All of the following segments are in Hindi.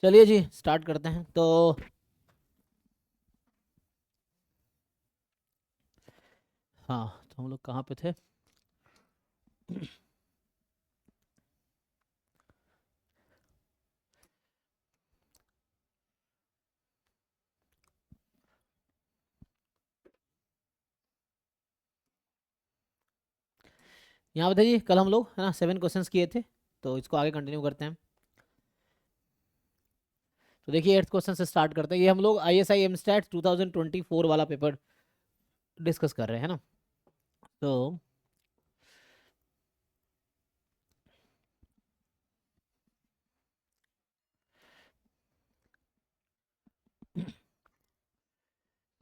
चलिए जी स्टार्ट करते हैं। तो हाँ, तो हम लोग कहाँ पे थे? यहाँ बताइए, कल हम लोग है ना 7 क्वेश्चंस किए थे, तो इसको आगे कंटिन्यू करते हैं। तो देखिए 8th क्वेश्चन से स्टार्ट करते हैं। ये हम लोग ISI एमस्टैट 2024 वाला पेपर डिस्कस कर रहे हैं ना। तो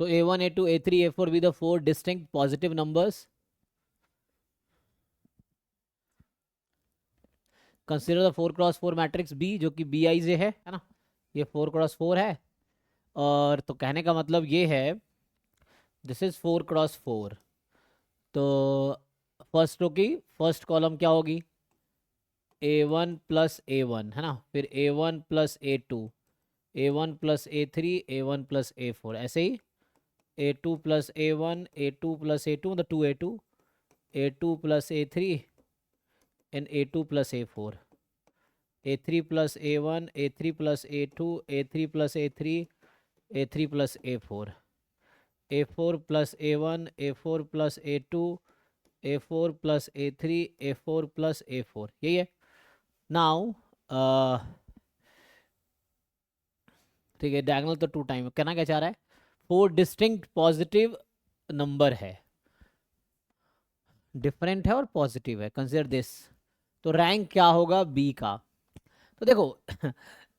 A1 A2 A3 A4 with the 4 distinct positive numbers, consider the 4x4 matrix B जो कि BIJ है ना। ये 4x4 है। और तो कहने का मतलब ये है, दिस इज 4x4। तो फर्स्ट रो की फर्स्ट कॉलम क्या होगी? A1 + A1 है ना, फिर A1 + A2, A1 + A3, A1 + A4, ऐसे ही A2 + A1, A2 + A2 मतलब 2A2, A2 + A3 and A2 + A4, A3 + A1, A3 + A2, A3 + A3, A3 + A4, A4 + A1, A4 + A2, A4 + A3, A4 + A4, यही है। नाउ ठीक है, डायगोनल तो 2 टाइम कहना क्या चाह रहा है? 4 डिस्टिंक्ट पॉजिटिव नंबर है, डिफरेंट है और पॉजिटिव है, कंसिडर दिस। तो रैंक क्या होगा बी का? तो देखो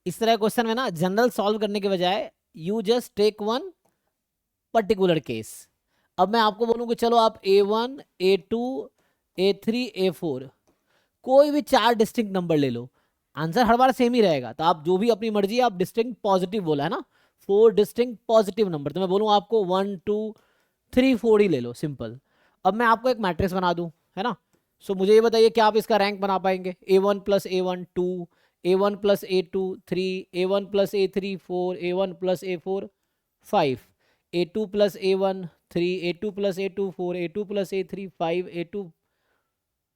इस तरह क्वेश्चन में ना जनरल सॉल्व करने के बजाय you just take one particular case. अब मैं आपको बोलूँ कि चलो आप A1 A2 A3 A4 कोई भी 4 डिस्टिंक्ट नंबर ले लो, आंसर हर बार सेम ही रहेगा। तो आप जो भी अपनी मर्जी, आप डिस्टिंक्ट पॉजिटिव बोला है ना, 4 डिस्टिंक्ट पॉजिटिव नंबर, तो मैं बोलूँ आपको 1 2 3 4 ही ले लो, सिंपल। अब मैं आपको एक मैट्रिक्स बना दूं, है ना। सो मुझे ये बताइए क्या आप इसका रैंक बना पाएंगे? A1 + A1 2, A1 + A2 3, A1 + A3 4, A1 + A4 5, A2 + A1 3, A2 + A2 4, A2 + A3 5, A2,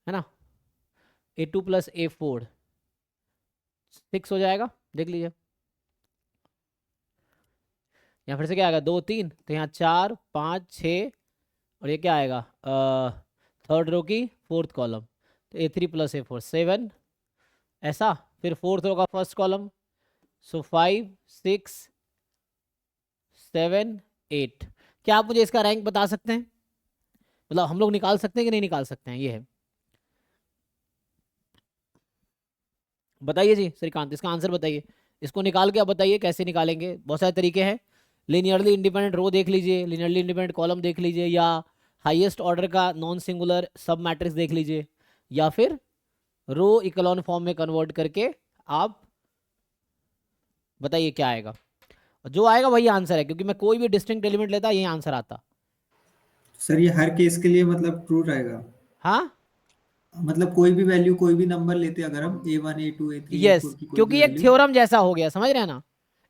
है ना, A2 + A4 6 हो जाएगा। देख लीजिए, यहाँ फिर से क्या आएगा? 2 3, तो यहाँ 4 5 6, और ये क्या आएगा? थर्ड रो की फोर्थ कॉलम, तो A3 + A4 7, ऐसा। फिर फोर्थ रो का फर्स्ट कॉलम, सो 5 6 7 8। क्या आप मुझे इसका रैंक बता सकते हैं? मतलब हम लोग निकाल सकते हैं कि नहीं निकाल सकते हैं, ये है। बताइए जी श्रीकांत, इसका आंसर बताइए। इसको निकाल के आप बताइए कैसे निकालेंगे। बहुत सारे तरीके हैं। लीनियरली इंडिपेंडेंट रो देख लीजिए, लीनियरली इंडिपेंडेंट कॉलम देख लीजिए, या हाईएस्ट ऑर्डर का नॉन सिंगुलर सब मैट्रिक्स देख लीजिए, या फिर रो इकोलॉन फॉर्म में कन्वर्ट करके आप बताइए क्या आएगा। जो आएगा वही आंसर है, क्योंकि मैं कोई भी डिस्टिंक्ट एलिमेंट लेता यही आंसर आता। सर ये हर केस के लिए मतलब ट्रू रहेगा? हाँ, मतलब कोई भी वैल्यू कोई भी नंबर लेते अगर हम A1 A2 A3 A4 yes, की कोई भी क्योंकि एक वैल्यू। थ्योरम जैसा हो गया, समझ रहे हैं ना।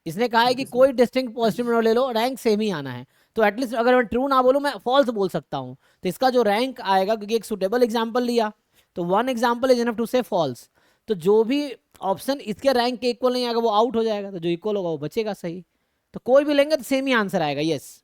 इसने कहा है कि ओके सर। कोई डिस्टिंक्ट पॉजिटिव नंबर ले लो, रैंक सेम ही आना है। तो एटलीस्ट अगर मैं ट्रू ना बोलूं, मैं फॉल्स बोल सकता हूं। तो इसका जो रैंक आएगा, क्योंकि एक सुटेबल एग्जाम्पल लिया, तो 1 एग्जाम्पल इज इनफ टू से फॉल्स। तो जो भी ऑप्शन इसके रैंक के इक्वल नहीं आएगा वो आउट हो जाएगा, तो जो इक्वल होगा वो बचेगा, सही। तो कोई भी लेंगे तो सेम ही आंसर आएगा, यस।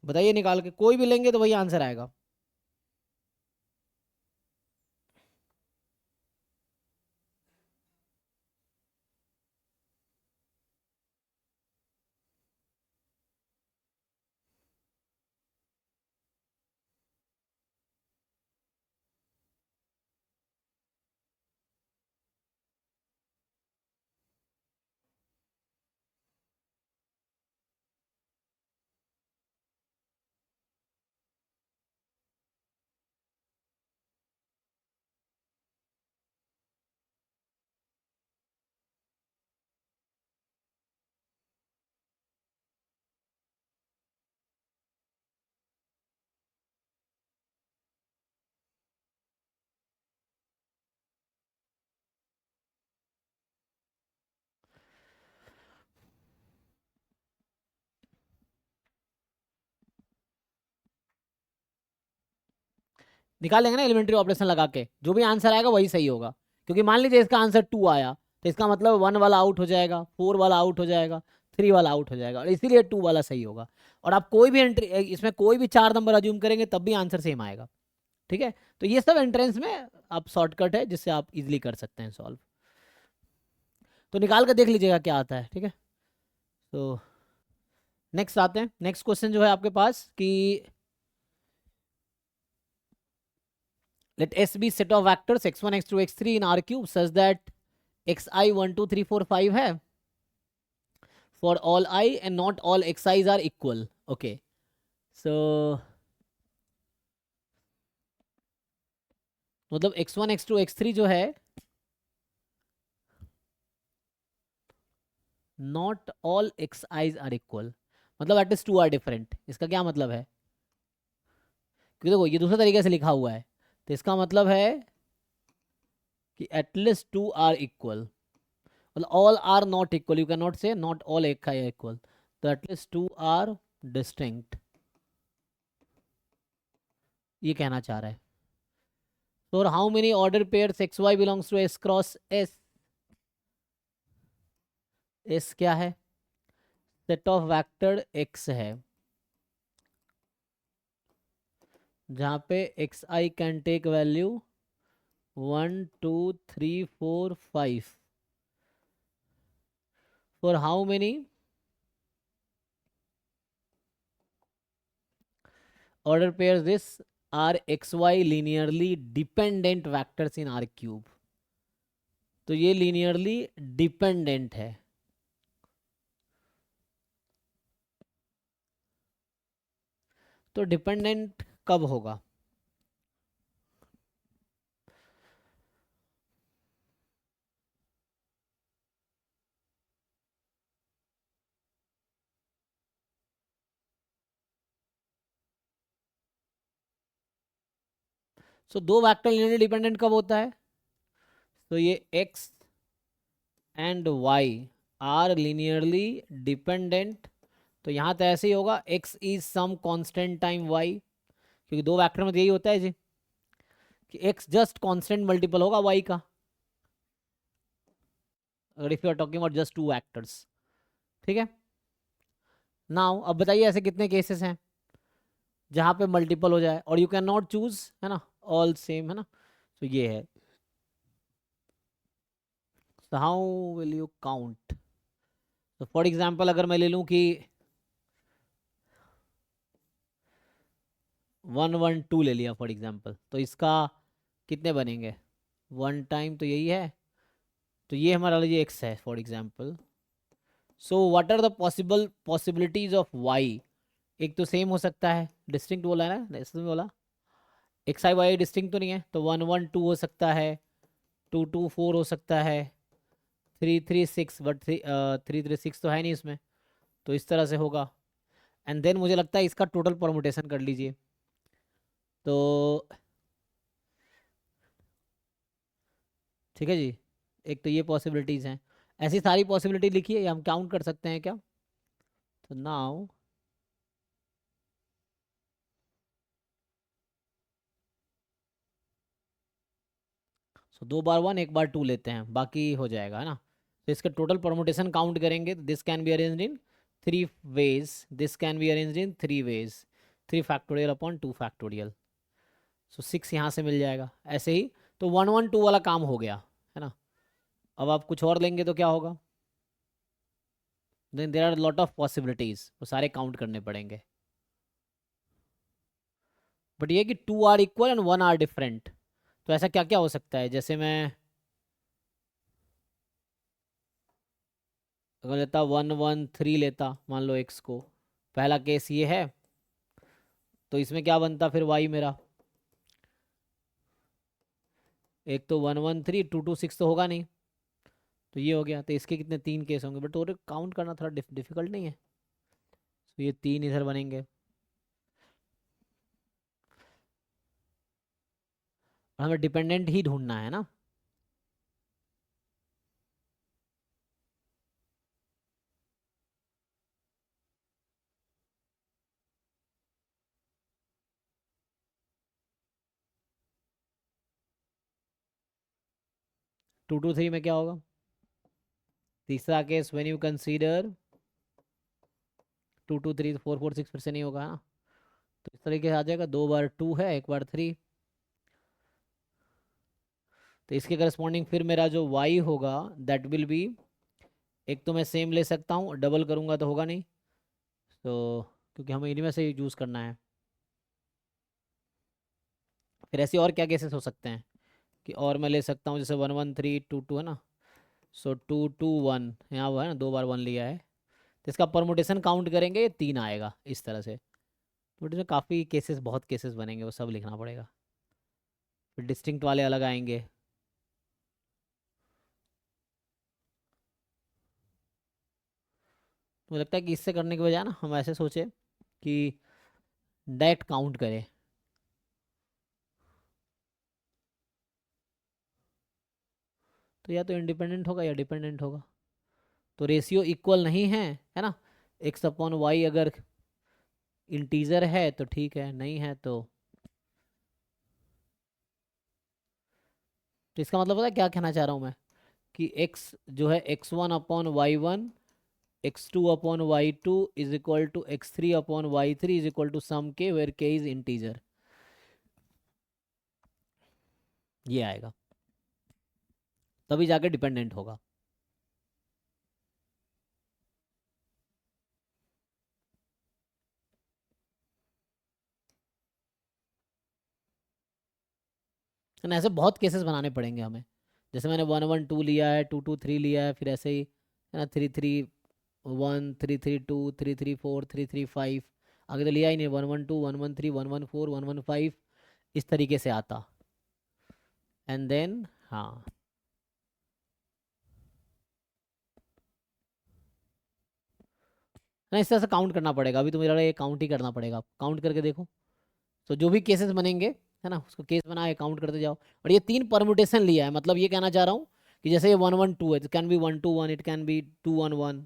बताइए, निकाल के कोई भी लेंगे तो वही आंसर आएगा। निकाल लेंगे ना एलिमेंट्री ऑपरेशन लगा के, जो भी आंसर आएगा वही सही होगा। क्योंकि मान लीजिए इसका आंसर 2 आया, तो इसका मतलब 1 वाला आउट हो जाएगा, 4 वाला आउट हो जाएगा, 3 वाला आउट हो जाएगा, और इसीलिए 2 वाला सही होगा। और आप कोई भी एंट्री इसमें कोई भी 4 नंबर अज्यूम करेंगे तब भी आंसर सेम आएगा। ठीक है, तो ये सब एंट्रेंस में आप शॉर्टकट है जिससे आप इजिली कर सकते हैं सॉल्व। तो निकाल कर देख लीजिएगा क्या आता है। ठीक है, तो नेक्स्ट आते हैं। नेक्स्ट क्वेश्चन जो है आपके पास कि let S be set of vectors x1 x2 x3 in R cube such that xi 1 2 3 4 5 है for all I and not all xi's are equal. Okay, so मतलब x1 x2 x3 जो है not all xi's are equal, मतलब at least 2 are different। इसका क्या मतलब है? क्योंकि देखो ये दूसरे तरीके से लिखा हुआ है, तो इसका मतलब है कि at least 2 are equal, मतलब all are not equal, you cannot say not all xi are equal, तो at least 2 are distinct, ये कहना चाह रहा है। So how many order pairs xy belongs to S cross S? S क्या है? सेट ऑफ वेक्टर x है, जहाँ पे xi can take value 1 2 3 4 5 for how many order pairs this are xy linearly dependent vectors in R cube। तो ये linearly dependent है, तो डिपेंडेंट कब होगा? सो दो वेक्टर लिनियरली डिपेंडेंट कब होता है? तो ये x and y are linearly dependent, तो यहाँ तो ऐसे ही होगा x is some constant time y, क्योंकि दो वेक्टर में तो यही होता है जी कि x जस्ट कांस्टेंट मल्टीपल होगा y का, अगर if you are talking about just two vectors. ठीक है, नाउ अब बताइए ऐसे कितने केसेस हैं जहाँ पे मल्टीपल हो जाए और यू कैन नॉट चूज, है ना, ऑल सेम, है ना। तो ये है, so how will you count? तो फॉर एग्जाम्पल अगर मैं ले लूँ कि 1 1 2 ले लिया फॉर एग्जाम्पल, तो इसका कितने बनेंगे? 1 टाइम तो यही है, तो ये हमारा ये x है for example. So what are the possible possibilities of y? एक तो सेम हो सकता है, डिस्टिंक्ट बोला है ना, इसमें बोला एक्स आई वाई डिस्टिंक्ट तो नहीं है, तो 1 1 2 हो सकता है, 2 2 4 हो सकता है, 3 3 6, बट 3 3 6 तो है नहीं इसमें, तो इस तरह से होगा। एंड देन मुझे लगता है इसका टोटल परमुटेशन कर लीजिए, तो ठीक है जी। एक तो ये पॉसिबिलिटीज़ हैं, ऐसी सारी पॉसिबिलिटी लिखिए, हम काउंट कर सकते हैं क्या? तो नाउ सो 2 बार 1 1 बार 2 लेते हैं, बाकी हो जाएगा, है ना। तो इसका टोटल परमुटेशन काउंट करेंगे, this can be arranged in 3 ways, this can be arranged in 3 ways, 3 factorial upon 2 factorial, so 6 यहाँ से मिल जाएगा ऐसे ही। तो 1 1 2 वाला काम हो गया, है ना। अब आप कुछ और लेंगे तो क्या होगा? Then there are lot of possibilities, वो सारे काउंट करने पड़ेंगे, बट ये कि 2 are equal and 1 are different. तो ऐसा क्या क्या हो सकता है, जैसे मैं अगर लेता 1 1 3 लेता, मान लो x को, पहला केस ये है, तो इसमें क्या बनता फिर y मेरा? एक तो 1 1 3, 2 2 6 तो होगा नहीं, तो ये हो गया, तो इसके कितने 3 केस होंगे, बट और काउंट करना थोड़ा डिफिकल्ट नहीं है। तो ये 3 इधर बनेंगे, और हमें डिपेंडेंट ही ढूंढना है ना। 2 2 3 में क्या होगा? तीसरा केस व्हेन यू कंसीडर 2 2 3 4 4 6 फिर से नहीं होगा ना, तो इस तरीके से आ जाएगा। 2 बार 2 है, 1 बार 3, तो इसके करस्पॉन्डिंग फिर मेरा जो y होगा दैट विल बी, एक तो मैं सेम ले सकता हूँ, डबल करूँगा तो होगा नहीं, तो क्योंकि हमें इन्हीं में से यूज़ करना है। फिर ऐसे और क्या केसेस हो सकते हैं कि और मैं ले सकता हूँ, जैसे 1 1 3 2 2 है ना, सो 2 2 1 यहाँ वो है ना, 2 बार 1 लिया है, तो इसका परमुटेशन काउंट करेंगे, ये 3 आएगा इस तरह से। तो इसमें काफ़ी केसेस, बहुत केसेस बनेंगे, वो सब लिखना पड़ेगा। फिर डिस्टिंक्ट वाले अलग आएंगे। मुझे लगता है कि इससे करने के बजाय ना हम ऐसे सोचे कि डायरेक्ट काउंट करें। तो या तो इंडिपेंडेंट होगा या डिपेंडेंट होगा, तो रेशियो इक्वल नहीं है ना। एक्स अपॉन वाई अगर इंटीजर है तो ठीक है, नहीं है तो इसका मतलब पता है क्या कहना चाह रहा हूँ मैं, कि x जो है x1 upon y1, x2 upon y2 is equal to x3 upon y3 is equal to some k where k is integer, ये आएगा, तभी जाके डिपेंडेंट होगा। ना ऐसे बहुत केसेस बनाने पड़ेंगे हमें, जैसे मैंने 1 1 2 लिया है, 2 2 3 लिया है, फिर ऐसे ही है ना, 3 3 1 3 3 2 3 3 4 3 3 5, आगे तो लिया ही नहीं, 1 1 2 1 1 3 1 1 4 1 1 5, इस तरीके से आता। एंड देन हाँ, ना इस तरह से काउंट करना पड़ेगा। अभी तो मेरा ये काउंट ही करना पड़ेगा, काउंट करके देखो। तो जो भी केसेस बनेंगे है ना, उसको केस बना के काउंट करते जाओ। और ये 3 परमुटेशन लिया है, मतलब ये कहना चाह रहा हूँ कि जैसे ये 1 1 2 है, it can be 1 2 1, it can be 2 1 1,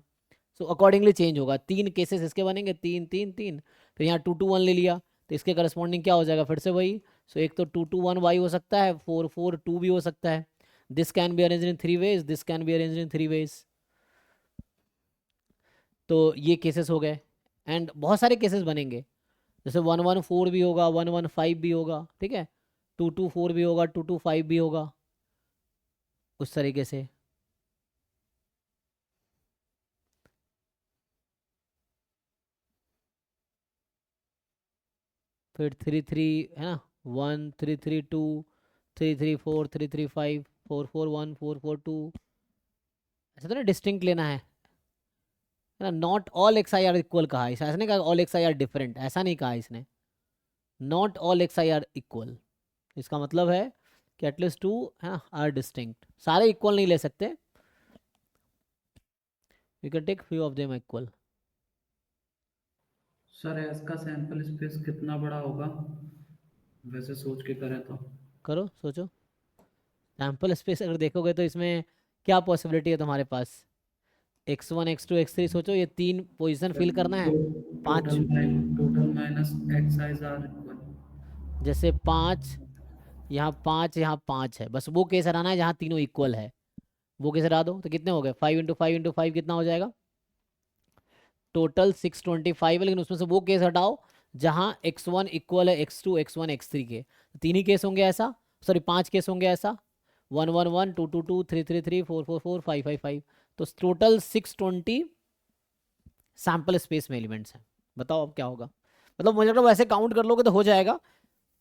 so accordingly change होगा। 3 केसेस इसके बनेंगे, 3 3 3, फिर यहाँ 2 2 1 ले लिया, तो इसके करस्पॉन्डिंग क्या हो जाएगा फिर से वही। सो एक तो 2 2 1 वाई हो सकता है, 4 4 2 भी हो सकता है। This can be arranged in 3 ways, this can be arranged in 3 ways. तो ये केसेस हो गए, एंड बहुत सारे केसेस बनेंगे, जैसे 1 1 4 भी होगा, 1 1 5 भी होगा, ठीक है, 2 2 4 भी होगा, 2 2 5 भी होगा, उस तरीके से। फिर 3 3 है ना, 1 3 3 2 3 3 4 3 3 5 4 4 1 4 4 2, ऐसा तो ना डिस्टिंक्ट लेना है ना। Not all x I R equal कहा, ऐसा नहीं कहा all x I R different, ऐसा नहीं कहा इसने, not all x I R equal. इसका मतलब है कि एटलीस्ट 2 है ना आर डिस्टिंक्ट, सारे इक्वल नहीं ले सकते, you can take few of them equal. Sir S का सैंपल स्पेस कितना बड़ा होगा वैसे सोच के करें तो? करो सोचो, सैम्पल स्पेस अगर देखोगे तो इसमें क्या पॉसिबिलिटी है तुम्हारे पास, x1 x2 x3, सोचो ये 3 पोजीशन फिल करना है। Total 5, total minus x i's are equal. जैसे 5 यहाँ, 5 यहाँ, 5 है, बस वो केस हटाना है जहाँ तीनों इक्वल है, वो केस हटा दो, तो कितने हो गए, 5 इंटू 5 इंटू 5 कितना हो जाएगा, टोटल 625 है, लेकिन उसमें से वो केस हटाओ जहाँ x1 इक्वल है x2 x1 x3 के, तो 3 ही केस होंगे ऐसा, सॉरी 5 केस होंगे ऐसा, 1 1 1 2 2 2 3 3 3 4 4 4 5 5 5, तो टोटल 620 सैम्पल स्पेस में एलिमेंट्स हैं। बताओ अब क्या होगा, मतलब मुझे लगता है वैसे काउंट कर लोगे तो हो जाएगा,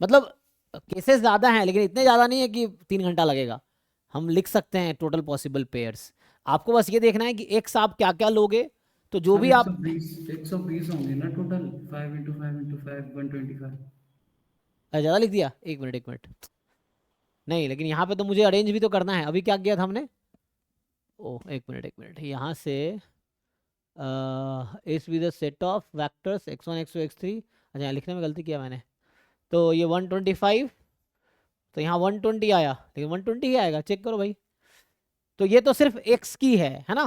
मतलब केसेस ज़्यादा हैं लेकिन इतने ज़्यादा नहीं है कि 3 घंटा लगेगा, हम लिख सकते हैं टोटल पॉसिबल पेयर्स। आपको बस ये देखना है कि एक्स आप क्या क्या लोगे, तो जो सर भी आप 120 होंगे ना टोटल, 5 इंटू 5 इंटू 5 125। ज़्यादा लिख दिया, एक मिनट एक मिनट, नहीं लेकिन यहाँ पे तो मुझे अरेंज भी तो करना है, अभी क्या किया था हमने, ओह एक मिनट यहाँ से इस with set of vectors x1 x2 x3, अच्छा यहाँ लिखने में गलती किया मैंने, तो ये 125, तो यहाँ 120 आया, लेकिन 120 ही आएगा, चेक करो भाई। तो ये तो सिर्फ x की है ना,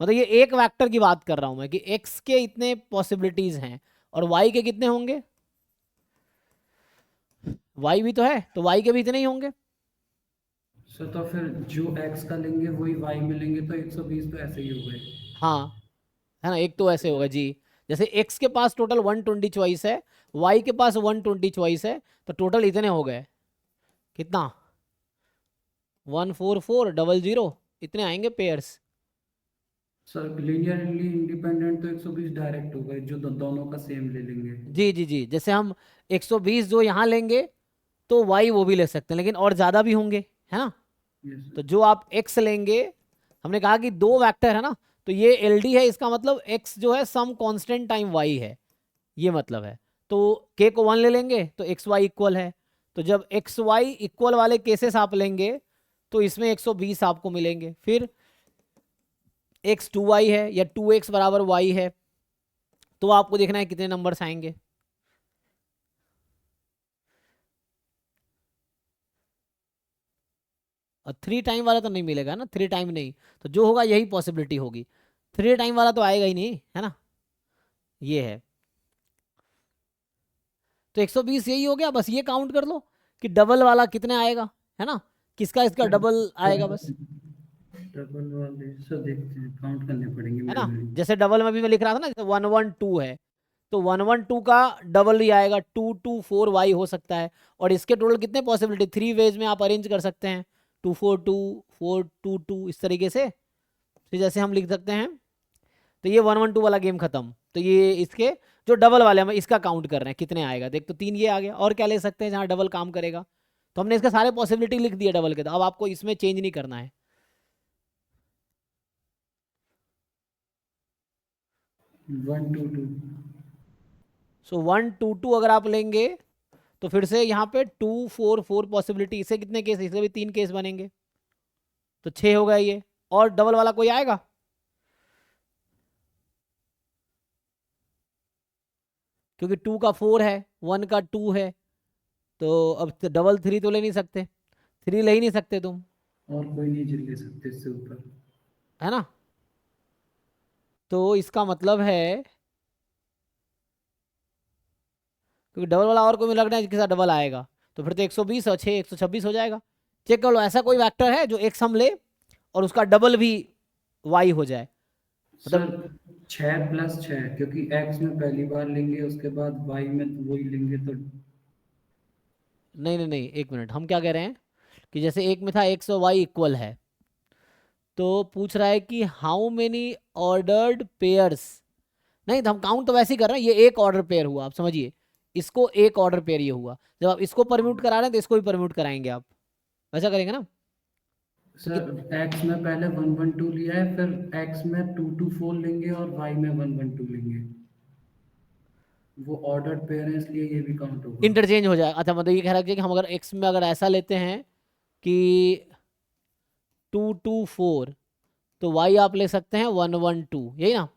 मतलब ये एक वेक्टर की बात कर रहा हूँ मैं कि x के इतने पॉसिबिलिटीज हैं, और y के कितने होंगे, y भी तो है, तो y के भी इतने ही होंगे। सर तो फिर जो x का लेंगे वही y में लेंगे, तो 120 तो ऐसे ही हो गए। हाँ, है ना, एक तो ऐसे होगा जी। जैसे एक्स के पास टोटल 120 चॉइस है, वाई के पास 120 चॉइस है, तो टोटल इतने हो गए, कितना, 14400, इतने आएंगे पेयर्स। सर लीनियरली इंडिपेंडेंट तो 120 डायरेक्ट हो गए, जो दोनों का सेम ले लेंगे। जी जी जी, जैसे हम 120 जो यहाँ लेंगे तो वाई वो भी ले सकते हैं, लेकिन और ज़्यादा भी होंगे, है ना। यस तो सर। जो आप एक्स लेंगे, हमने कहा कि दो वेक्टर है ना, तो ये एल डी है, इसका मतलब एक्स जो है सम कांस्टेंट टाइम वाई है, ये मतलब है। तो के को 1 ले लेंगे तो एक्स वाई इक्वल है, तो जब एक्स वाई इक्वल वाले केसेस आप लेंगे तो इसमें 120 आपको मिलेंगे। फिर एक्स 2y है या 2x बराबर y है, तो आपको देखना है कितने नंबर्स आएंगे। और 3 टाइम वाला तो नहीं मिलेगा ना, 3 टाइम नहीं, तो जो होगा यही पॉसिबिलिटी होगी, 3 टाइम वाला तो आएगा ही नहीं, है ना, ये है। तो 120 यही हो गया, बस ये काउंट कर लो कि डबल वाला कितने आएगा, है ना, किसका इसका डबल आएगा बस, डबल वाले सर देखते हैं, काउंट करने पड़ेंगे है मेरे ना। को। जैसे डबल में भी मैं लिख रहा था ना, जैसे 112 है, तो 112 का डबल ही आएगा, 224y हो सकता है। और इसके टोटल कितने पॉसिबिलिटी, 3 वेज में आप अरेंज कर सकते हैं, 242 422 इस तरीके से। तो जैसे हम लिख सकते हैं, तो ये 112 वाला गेम खत्म। तो ये इसके जो डबल वाले हम इसका काउंट कर रहे हैं कितने आएगा, देख तो 3 ये आ गया, और क्या ले सकते हैं जहाँ डबल काम करेगा। तो हमने इसके सारे पॉसिबिलिटी लिख दिए डबल के, तो अब आपको इसमें चेंज नहीं करना है। 122। सो 122 अगर आप लेंगे तो फिर से यहाँ पे 244 पॉसिबिलिटी, इसे कितने केस, इसे भी 3 केस बनेंगे, तो 6 हो गया ये। और डबल वाला कोई आएगा, क्योंकि 2 का 4 है, 1 का 2 है, तो अब डबल 3 तो ले नहीं सकते, 3 ले ही नहीं सकते तुम, और कोई नहीं जिल ले सकते इससे ऊपर। है ना। तो इसका मतलब है, क्योंकि डबल वाला और कोई लग रहा है जिसके साथ डबल आएगा, तो फिर तो 120 और 6 126 हो जाएगा। चेक कर लो, ऐसा कोई वेक्टर है जो एक्स हम ले और उसका डबल भी वाई हो जाए, सर मतलब 6 + 6, क्योंकि x में पहली बार लेंगे, उसके बाद y में तो वही लेंगे तो। नहीं नहीं नहीं, एक मिनट, हम क्या कह रहे हैं कि जैसे एक में था एक्स और वाई इक्वल है, तो पूछ रहा है कि हाउ मेनी ऑर्डर्ड पेयर्स, नहीं तो हम काउंट तो वैसे ही कर रहे हैं, ये एक ऑर्डर पेयर हुआ, आप समझिए, इसको एक ऑर्डर पेयर ये हुआ, जब आप इसको परम्यूट करा रहे हैं तो इसको भी परम्यूट कराएंगे आप, वैसा करेंगे ना। तो सर x में पहले 112 लिया है, फिर x में 224 लेंगे और y में 112 लेंगे। वो ऑर्डर्ड पेयर है, इसलिए ये भी काउंट होगा। इंटरचेंज हो जाए, अच्छा मतलब ये कह रहा है कि हम अगर एक्स में अगर ऐसा लेते हैं कि 224, तो वाई आप ले सकते हैं 112, यही ना।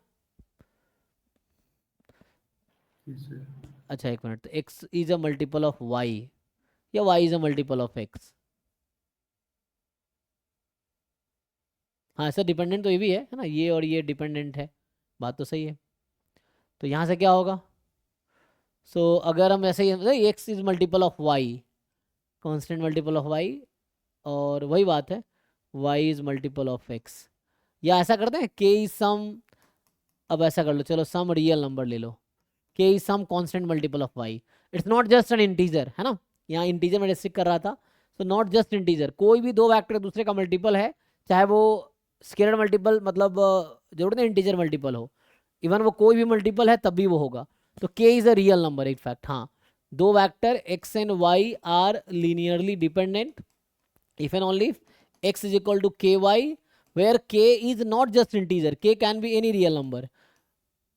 Yes sir. अच्छा एक मिनट, तो x is a multiple of y या y is a multiple of x, हाँ ऐसा डिपेंडेंट तो ये भी है ना, ये और ये डिपेंडेंट है, बात तो सही है। तो यहाँ से क्या होगा, सो अगर हम ऐसे ही x is multiple of y, constant multiple of y, और वही बात है y is multiple of x, या ऐसा करते हैं के इज सम, अब ऐसा कर लो, चलो सम रियल नंबर ले लो, k is some constant multiple of y, it's not just an integer, है ना, यहाँ इंटीजर में रिस्ट्रिक्ट कर रहा था, तो नॉट जस्ट इंटीजर, कोई भी दो वेक्टर दूसरे का मल्टीपल है, चाहे वो स्केलर मल्टीपल, मतलब जरूरत नहीं इंटीजर मल्टीपल हो, इवन वो कोई भी मल्टीपल है तब भी वो होगा। तो k is a real number in fact, हाँ, दो vector x and y are linearly dependent if and only if x is equal to ky, where k is not just integer, k can be any real number,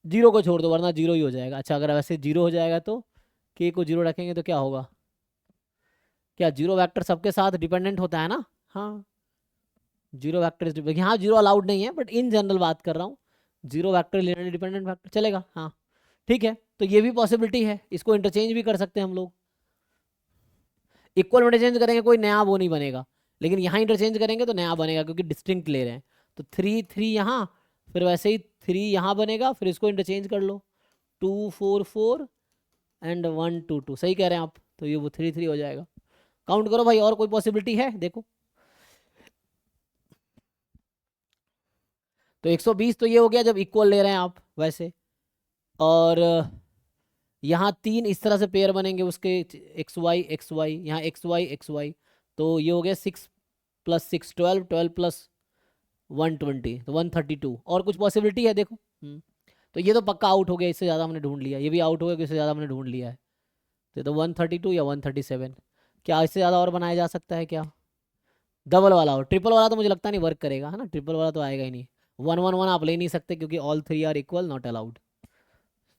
zero को छोड़ दो वरना जीरो ही हो जाएगा। अच्छा अगर वैसे जीरो हो जाएगा तो k को जीरो रखेंगे तो क्या होगा, क्या जीरो वेक्टर सबके साथ डिपेंडेंट होता है ना, हाँ जीरो वेक्टर, यहाँ जीरो अलाउड नहीं है बट इन जनरल बात कर रहा हूँ, zero vector linearly dependent vector चलेगा, हाँ ठीक है। तो ये भी पॉसिबिलिटी है, इसको इंटरचेंज भी कर सकते हैं हम लोग, इक्वल में इंटरचेंज करेंगे कोई नया वो नहीं बनेगा, लेकिन यहाँ इंटरचेंज करेंगे तो नया बनेगा क्योंकि डिस्टिंक्ट ले रहे हैं। तो 3 यहाँ, फिर वैसे ही 3 यहाँ बनेगा, फिर इसको इंटरचेंज कर लो, 244 एंड 122, सही कह रहे हैं आप, तो ये वो 3 हो जाएगा। काउंट करो भाई, और कोई पॉसिबिलिटी है देखो, तो 120 तो ये हो गया जब इक्वल ले रहे हैं आप वैसे, और यहाँ 3 इस तरह से पेयर बनेंगे उसके, एक्स वाई, यहाँ एक्स वाई, तो ये हो गया 6 + 6 12, 12 + 120, तो 132। और कुछ पॉसिबिलिटी है देखो। तो ये तो पक्का आउट हो गया, इससे ज़्यादा हमने ढूंढ लिया, ये भी आउट हो गया, इससे ज़्यादा हमने ढूंढ लिया है। तो 132 या 137, क्या इससे ज़्यादा और बनाया जा सकता है क्या? डबल वाला और ट्रिपल वाला तो मुझे लगता नहीं वर्क करेगा, है ना, ट्रिपल वाला तो आएगा ही नहीं। 111 आप ले नहीं सकते क्योंकि all 3 are equal, not allowed.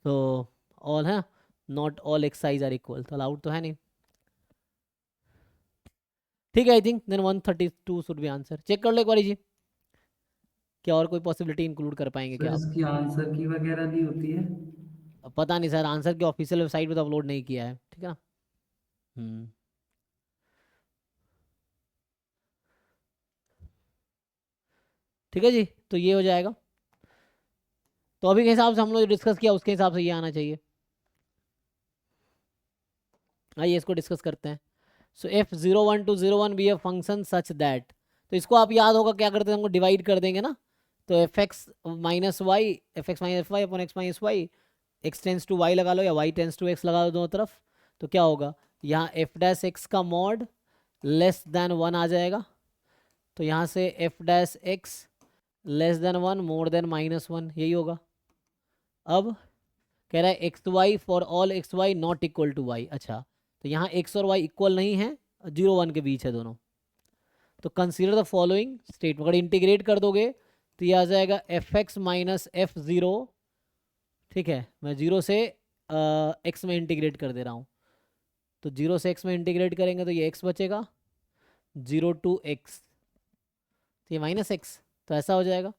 तो ऑल है, not all x i's are equal, तो अलाउड तो है नहीं। ठीक है, I think then 132 should be answer. Check कर लो एक बार जी, क्या और कोई पॉसिबिलिटी इंक्लूड कर पाएंगे सर क्या आप? इसकी आंसर की वगैरह नहीं होती है? अब पता नहीं सर, आंसर की ऑफिशियल वेबसाइट पे तो अपलोड नहीं किया है, ठीक है ना। हम्म ठीक है जी, तो ये हो जाएगा। तो अभी के हिसाब से हम लोग जो डिस्कस किया उसके हिसाब से ये आना चाहिए। आइए इसको डिस्कस करते हैं। So f 01 be a function such that, तो इसको आप याद होगा क्या करते हैं, हमको डिवाइड कर देंगे ना। तो f x minus y, f x minus y upon x minus y, x tends to y लगा लो या वाई टेंस टू एक्स लगा दो दोनों तरफ। तो क्या होगा, यहाँ एफ डैश एक्स का मॉड लेस देन 1 आ जाएगा। तो यहाँ से f dash x less than 1 more than -1, यही होगा। अब कह रहा है x y for all x y not equal to y. अच्छा, तो यहाँ एक्स और वाई इक्वल नहीं है, 0 1 के बीच है दोनों। तो कंसीडर द फॉलोइंग स्टेट, अगर इंटीग्रेट कर दोगे तो ये आ जाएगा F x minus F zero. ठीक है, मैं 0 से एक्स में इंटीग्रेट कर दे रहा हूँ। तो 0 से एक्स में इंटीग्रेट करेंगे तो ये एक्स बचेगा, 0 टू एक्स, तो ये -x, तो ऐसा हो जाएगा।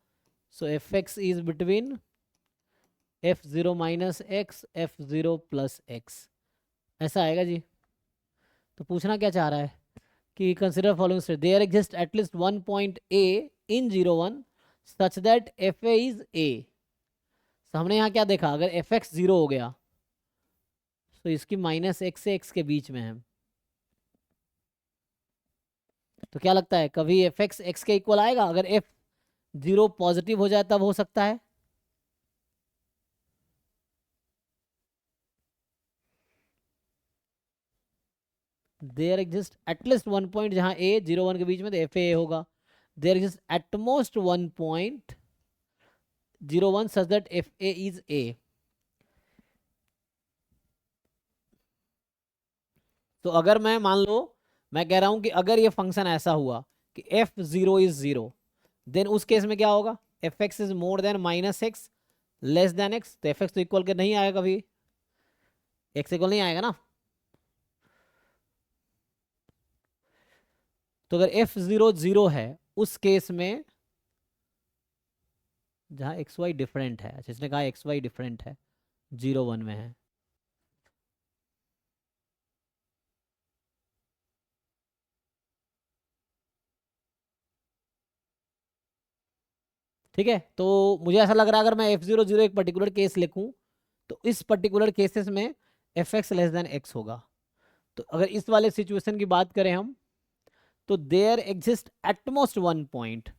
So f x is between f0 minus x, f0 plus x, ऐसा आएगा जी। तो पूछना क्या चाह रहा है कि consider following state, there exist at least one point a in 0 1 such that f a is a. तो हमने यहाँ क्या देखा, अगर एफ एक्स 0 हो गया तो इसकी -x से x के बीच में है। तो क्या लगता है कभी एफ एक्स एक्स के इक्वल आएगा? अगर f0 पॉजिटिव हो जाए तब हो सकता है। There exist at least one point, जहां a 0 1 के बीच में, तो एफ ए होगा। There exist at most one point 0 1 such that f a is a. तो अगर मैं मान लो, मैं कह रहा हूं कि अगर ये फंक्शन ऐसा हुआ कि f0 इज 0, देन उस केस में क्या होगा, f x is more then -x less than x, तो एफ एक्स तो इक्वल के नहीं आएगा, कभी x इक्वल नहीं आएगा ना। तो अगर f0 0 है उस केस में, जहां एक्स वाई डिफरेंट है, अच्छा इसने कहा एक्स वाई डिफरेंट है, 0 1 में है, ठीक है। तो मुझे ऐसा लग रहा है अगर मैं f0 0 एक पर्टिकुलर केस लिखूं तो इस पर्टिकुलर केसेस में F x less than x होगा। तो अगर इस वाले सिचुएशन की बात करें हम, तो there exist at most one point,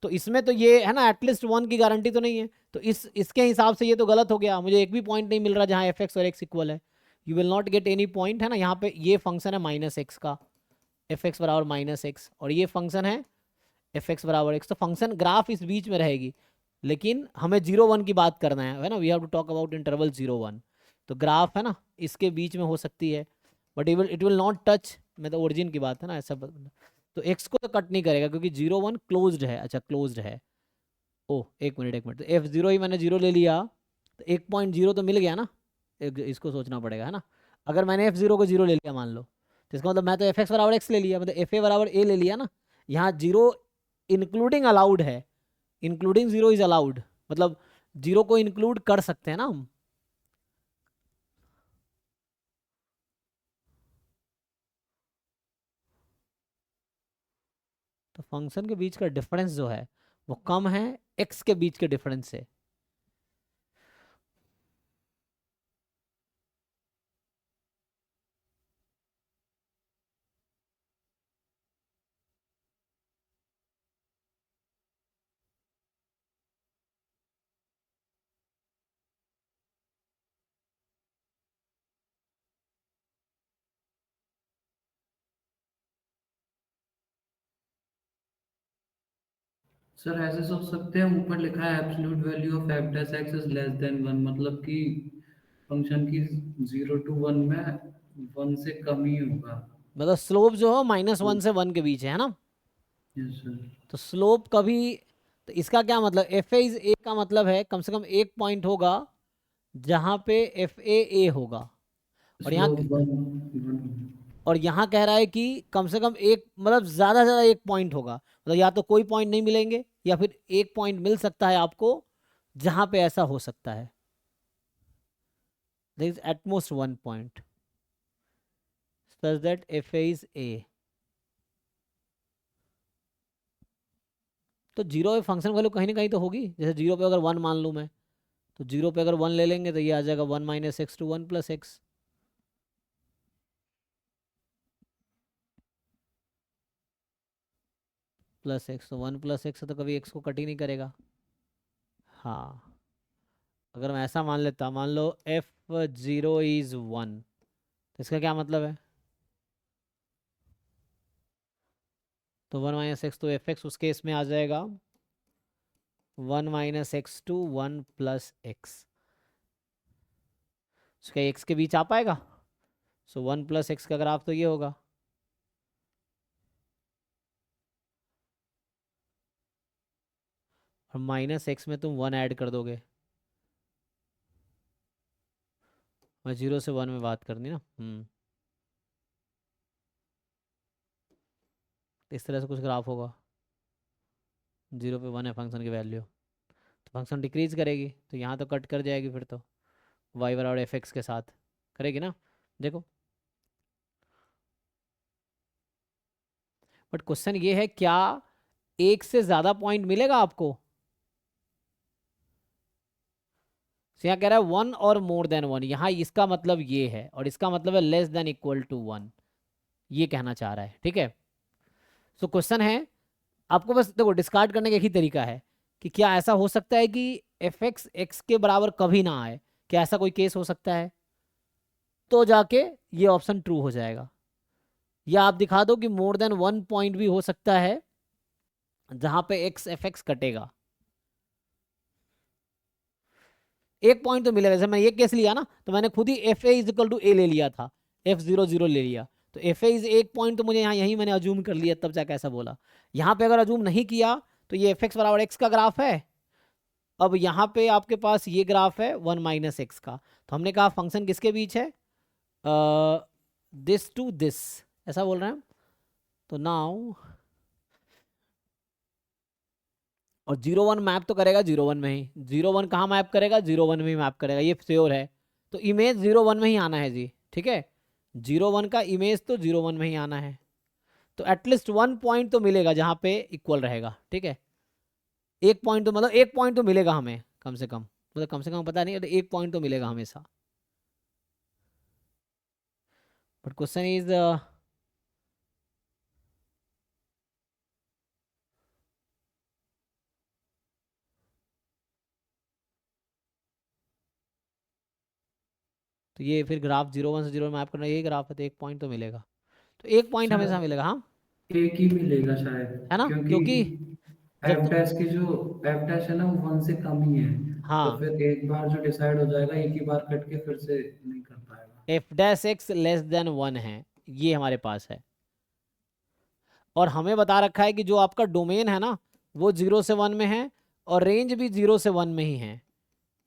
तो इसमें तो ये है ना, एटलीस्ट 1 की गारंटी तो नहीं है, तो इसके हिसाब से ये तो गलत हो गया, मुझे एक भी पॉइंट नहीं मिल रहा जहां एफ एक्स और एक्स इक्वल है। You will not get any point, है ना। यहाँ पे ये फंक्शन है -x का, एफ एक्स बराबर -x, और ये फंक्शन है एफ एक्स बराबर x, तो फंक्शन ग्राफ इस बीच में रहेगी। लेकिन हमें 0 1 की बात करना है ना, we have to talk about interval 0 1। तो ग्राफ है ना इसके बीच में हो सकती है, but it will not touch, मैं तो ओरिजिन की बात है ना, ऐसा तो x को तो कट नहीं करेगा क्योंकि 0 1 क्लोज्ड है। अच्छा क्लोज्ड है, ओह एक मिनट, तो f0 ही मैंने 0 ले लिया, तो 1.0 तो मिल गया ना, इसको सोचना पड़ेगा, है ना। अगर मैंने f0 को 0 ले लिया मान लो, तो इसका मतलब मैं तो एफ एक्स बराबर एक्स ले लिया, मतलब एफ ए बराबर ए ले लिया ना। यहाँ 0 इंक्लूडिंग अलाउड है, इंक्लूडिंग 0 इज अलाउड, मतलब 0 को इंक्लूड कर सकते हैं ना हम। तो फंक्शन के बीच का डिफरेंस जो है वो कम है एक्स के बीच के डिफरेंस से। सर ऐसे सोच सकते हैं, ऊपर लिखा है absolute value of F dash x is less then one, मतलब कि फंक्शन की 0 to 1 में 1 से कम ही होगा। मतलब स्लोप जो हो -1 से 1 के बीच है ना। Yes sir. तो स्लोप कभी, तो इसका क्या मतलब, एफ ए इज ए का मतलब है कम से कम एक पॉइंट होगा जहां पे एफ ए होगा। और यहाँ, स्लोप 1 1। और यहाँ कह रहा है कि कम से कम एक, मतलब ज्यादा से ज्यादा एक पॉइंट होगा, मतलब या तो कोई पॉइंट नहीं मिलेंगे या फिर एक पॉइंट मिल सकता है आपको जहां पे ऐसा हो सकता है। There is at most one point such that f a is a. तो जीरो पे फंक्शन वैल्यू कहीं ना कहीं तो होगी, जैसे जीरो पे अगर वन मान लूँ मैं, तो जीरो पे अगर वन ले लेंगे तो ये आ जाएगा 1 - x to 1 + x। Plus x, तो 1 + x तो कभी x को कट ही नहीं करेगा। हाँ, अगर मैं ऐसा मान लेता, मान लो f(0) = 1, तो इसका क्या मतलब है, तो 1 - x तो fx उस केस में आ जाएगा 1 - x to 1 + x। उसका x के बीच आ पाएगा, सो 1 + x का ग्राफ तो ये होगा। और -x में तुम 1 ऐड कर दोगे, मैं 0 से 1 में बात करनी ना। इस तरह से कुछ ग्राफ होगा, 0 पे 1 है फंक्शन की वैल्यू, तो फंक्शन डिक्रीज करेगी, तो यहाँ तो कट कर जाएगी फिर तो वाई बराबर एफ एक्स के साथ करेगी ना। देखो, बट क्वेश्चन ये है, क्या एक से ज्यादा पॉइंट मिलेगा आपको। तो यहाँ कह रहा है 1 or more than 1, यहाँ इसका मतलब ये है, और इसका मतलब है << 1 > 1, ये कहना चाह रहा है, ठीक है। सो क्वेश्चन है, आपको बस देखो डिस्कार्ड करने का एक ही तरीका है कि क्या ऐसा हो सकता है कि एफ एक्स एक्स के बराबर कभी ना आए, क्या ऐसा कोई केस हो सकता है, तो जाके ये ऑप्शन ट्रू हो जाएगा। या आप दिखा दो कि more than 1 पॉइंट भी हो सकता है जहां पे एक्स एफ एक्स कटेगा, एक पॉइंट तो मिलेगा। जैसे मैं ये केस लिया ना, तो मैंने खुद ही एफ ए ले लिया था, f(0) ले लिया, तो एफ ए इज एक पॉइंट, तो मुझे यहाँ यही मैंने अजूम कर लिया, तब जाके ऐसा बोला। यहाँ पे अगर अजूम नहीं किया तो ये एफ एक्स बराबर एक्स का ग्राफ है। अब यहाँ पे आपके पास ये ग्राफ है 1 - x का, तो हमने कहा फंक्शन किसके बीच है, दिस टू दिस, ऐसा बोल रहे हैं हम। तो नाउ, और 0 1 मैप तो करेगा 0 1 में ही, 0 1 कहाँ मैप करेगा, 0 1 में ही मैप करेगा, ये श्योर है। तो इमेज 0 1 में ही आना है जी, ठीक है। 0 1 का इमेज तो 0 1 में ही आना है, तो एटलीस्ट 1 पॉइंट तो मिलेगा जहाँ पे इक्वल रहेगा, ठीक है। एक पॉइंट तो, मतलब एक पॉइंट तो मिलेगा हमें कम से कम, मतलब कम से कम पता नहीं, एक पॉइंट तो मिलेगा हमेशा। बट क्वेश्चन इज, तो ये फिर ग्राफ 0 1 से 0 मैप करना, यही ग्राफ है, तो एक पॉइंट तो मिलेगा, तो एक पॉइंट हमेशा सर मिलेगा, हाँ, एक ही मिलेगा शायद, है ना, क्योंकि क्योंकि जब एफ डैश की जो एफ डैश है ना वो 1 से कम ही है। तो हाँ, फिर एक बार जो डिसाइड हो जाएगा, एक ही बार कट के फिर से नहीं कर पाएगा। f(x)<(1) है, ये हमारे पास है। और हमें बता रखा है कि जो आपका डोमेन है ना, वो 0 से 1 में है, और रेंज भी 0 से 1 में ही है,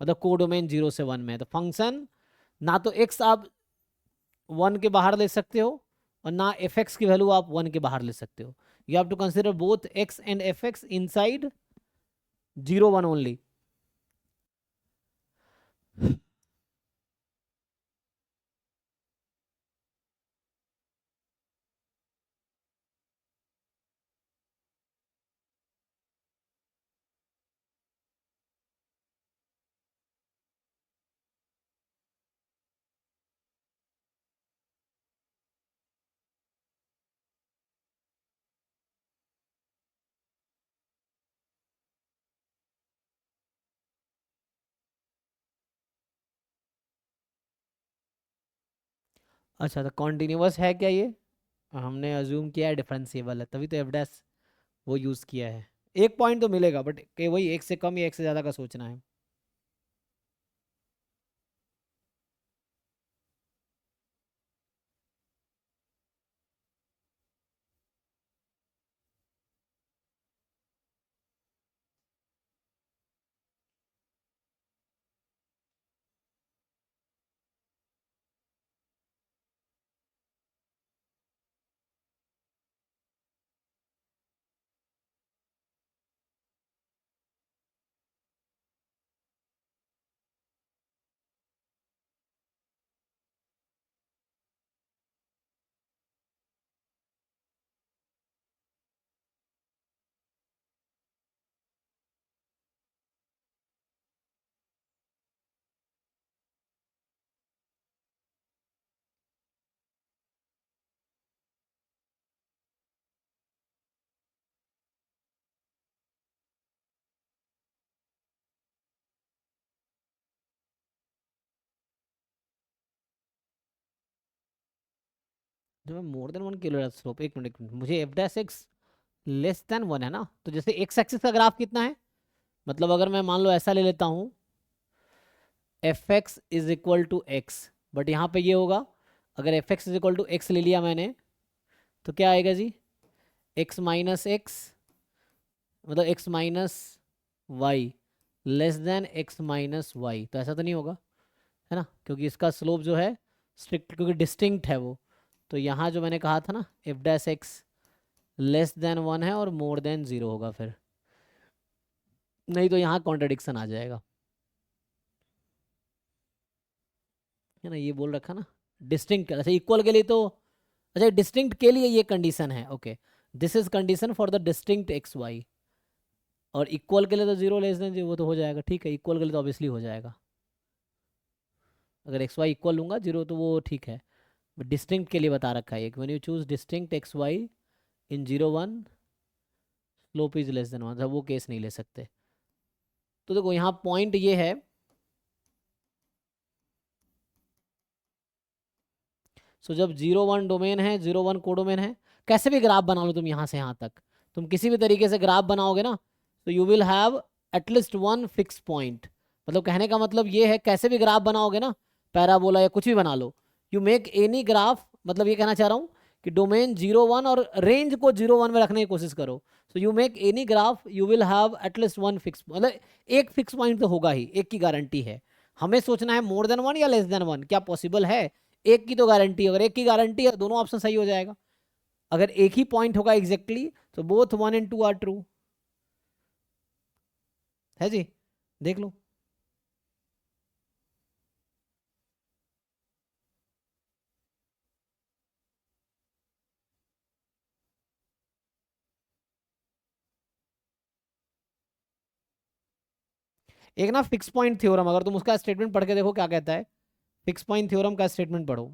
मतलब कोडोमेन 0 से 1 में है। तो फंक्शन ना तो x आप 1 के बाहर ले सकते हो, और ना एफ एक्स की वैल्यू आप 1 के बाहर ले सकते हो। You have to consider both x and f x inside 0 1 only. अच्छा, तो कॉन्टिन्यूअस है क्या ये, हमने अज्यूम किया है डिफरेंशिएबल है, तभी तो एफ डैश वो यूज़ किया है। एक पॉइंट तो मिलेगा, बट के वही एक से कम या एक से ज्यादा का सोचना है। जब मैं मोर देन 1 किलोमीटर स्लोप, एक मिनट मुझे F dash x less than 1 है ना, तो जैसे एक्स एक्सिस का ग्राफ कितना है, मतलब अगर मैं मान लो ऐसा ले लेता हूँ f x is equal to x, but यहाँ पे ये होगा, अगर f x is equal to x ले लिया मैंने, तो क्या आएगा जी, एक्स माइनस एक्स, मतलब x minus y less than x minus y, तो ऐसा तो नहीं होगा, है ना, क्योंकि इसका स्लोप जो है स्ट्रिक्ट, क्योंकि डिस्टिंक्ट है वो। तो यहाँ जो मैंने कहा था ना F dash x less than 1 है और मोर देन 0 होगा फिर, नहीं तो यहाँ कॉन्ट्रडिक्शन आ जाएगा, है ना, ये बोल रखा ना डिस्टिंक्ट, अच्छा इक्वल के लिए तो, अच्छा डिस्टिंक्ट के लिए ये कंडीशन है, okay, this is condition for the distinct x y, और इक्वल के लिए तो 0 लेस देन 0 वो तो हो जाएगा, ठीक है, इक्वल के लिए तो ऑब्वियसली हो जाएगा, अगर एक्स वाई इक्वल लूंगा 0 तो वो ठीक है, बट डिस्टिंक्ट के लिए बता रखा है, when you choose distinct x y in 0 1 slope is less than 1, वो केस नहीं ले सकते। तो देखो यहाँ पॉइंट ये है, सो जब 0 1 डोमेन है, 0 1 कोडोमेन है, कैसे भी ग्राफ बना लो तुम यहाँ से यहाँ तक, तुम किसी भी तरीके से ग्राफ बनाओगे ना, तो you will have at least one fix point, मतलब कहने का मतलब ये है कैसे भी ग्राफ बनाओगे ना, पैराबोला या कुछ भी बना लो, यू मेक एनी ग्राफ, मतलब ये कहना चाह रहा हूँ कि डोमेन 0 1 और रेंज को 0 1 में रखने की कोशिश करो, so you make any graph you will have at least one fix, मतलब एक फिक्स पॉइंट तो होगा ही, एक की गारंटी है। हमें सोचना है मोर देन 1 या लेस देन 1 क्या पॉसिबल है, एक की तो गारंटी, अगर एक की गारंटी है दोनों ऑप्शन सही हो जाएगा, अगर एक ही पॉइंट होगा एग्जैक्टली तो बोथ 1 एंड 2 आर ट्रू, है जी, देख लो। एक ना फिक्स पॉइंट थ्योरम, अगर तुम उसका स्टेटमेंट पढ़ के देखो क्या कहता है, फिक्स पॉइंट थ्योरम का स्टेटमेंट पढ़ो।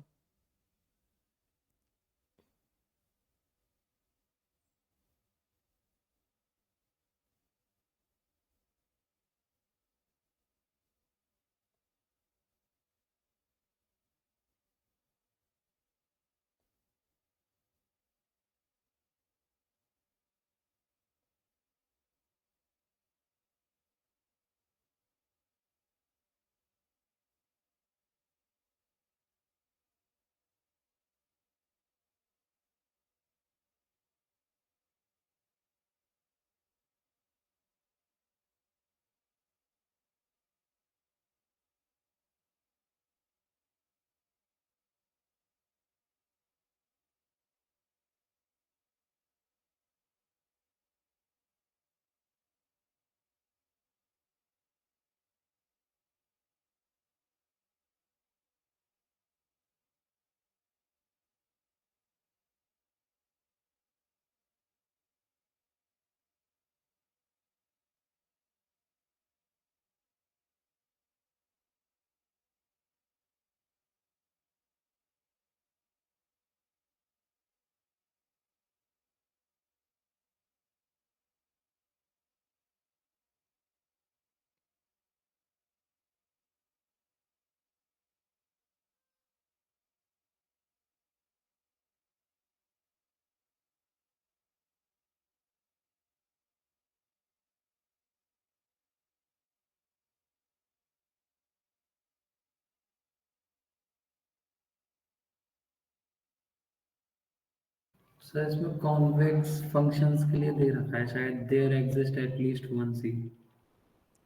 सर इसमें कॉन्वेक्स फंक्शंस के लिए दे रखा है शायद, there exist at least one c.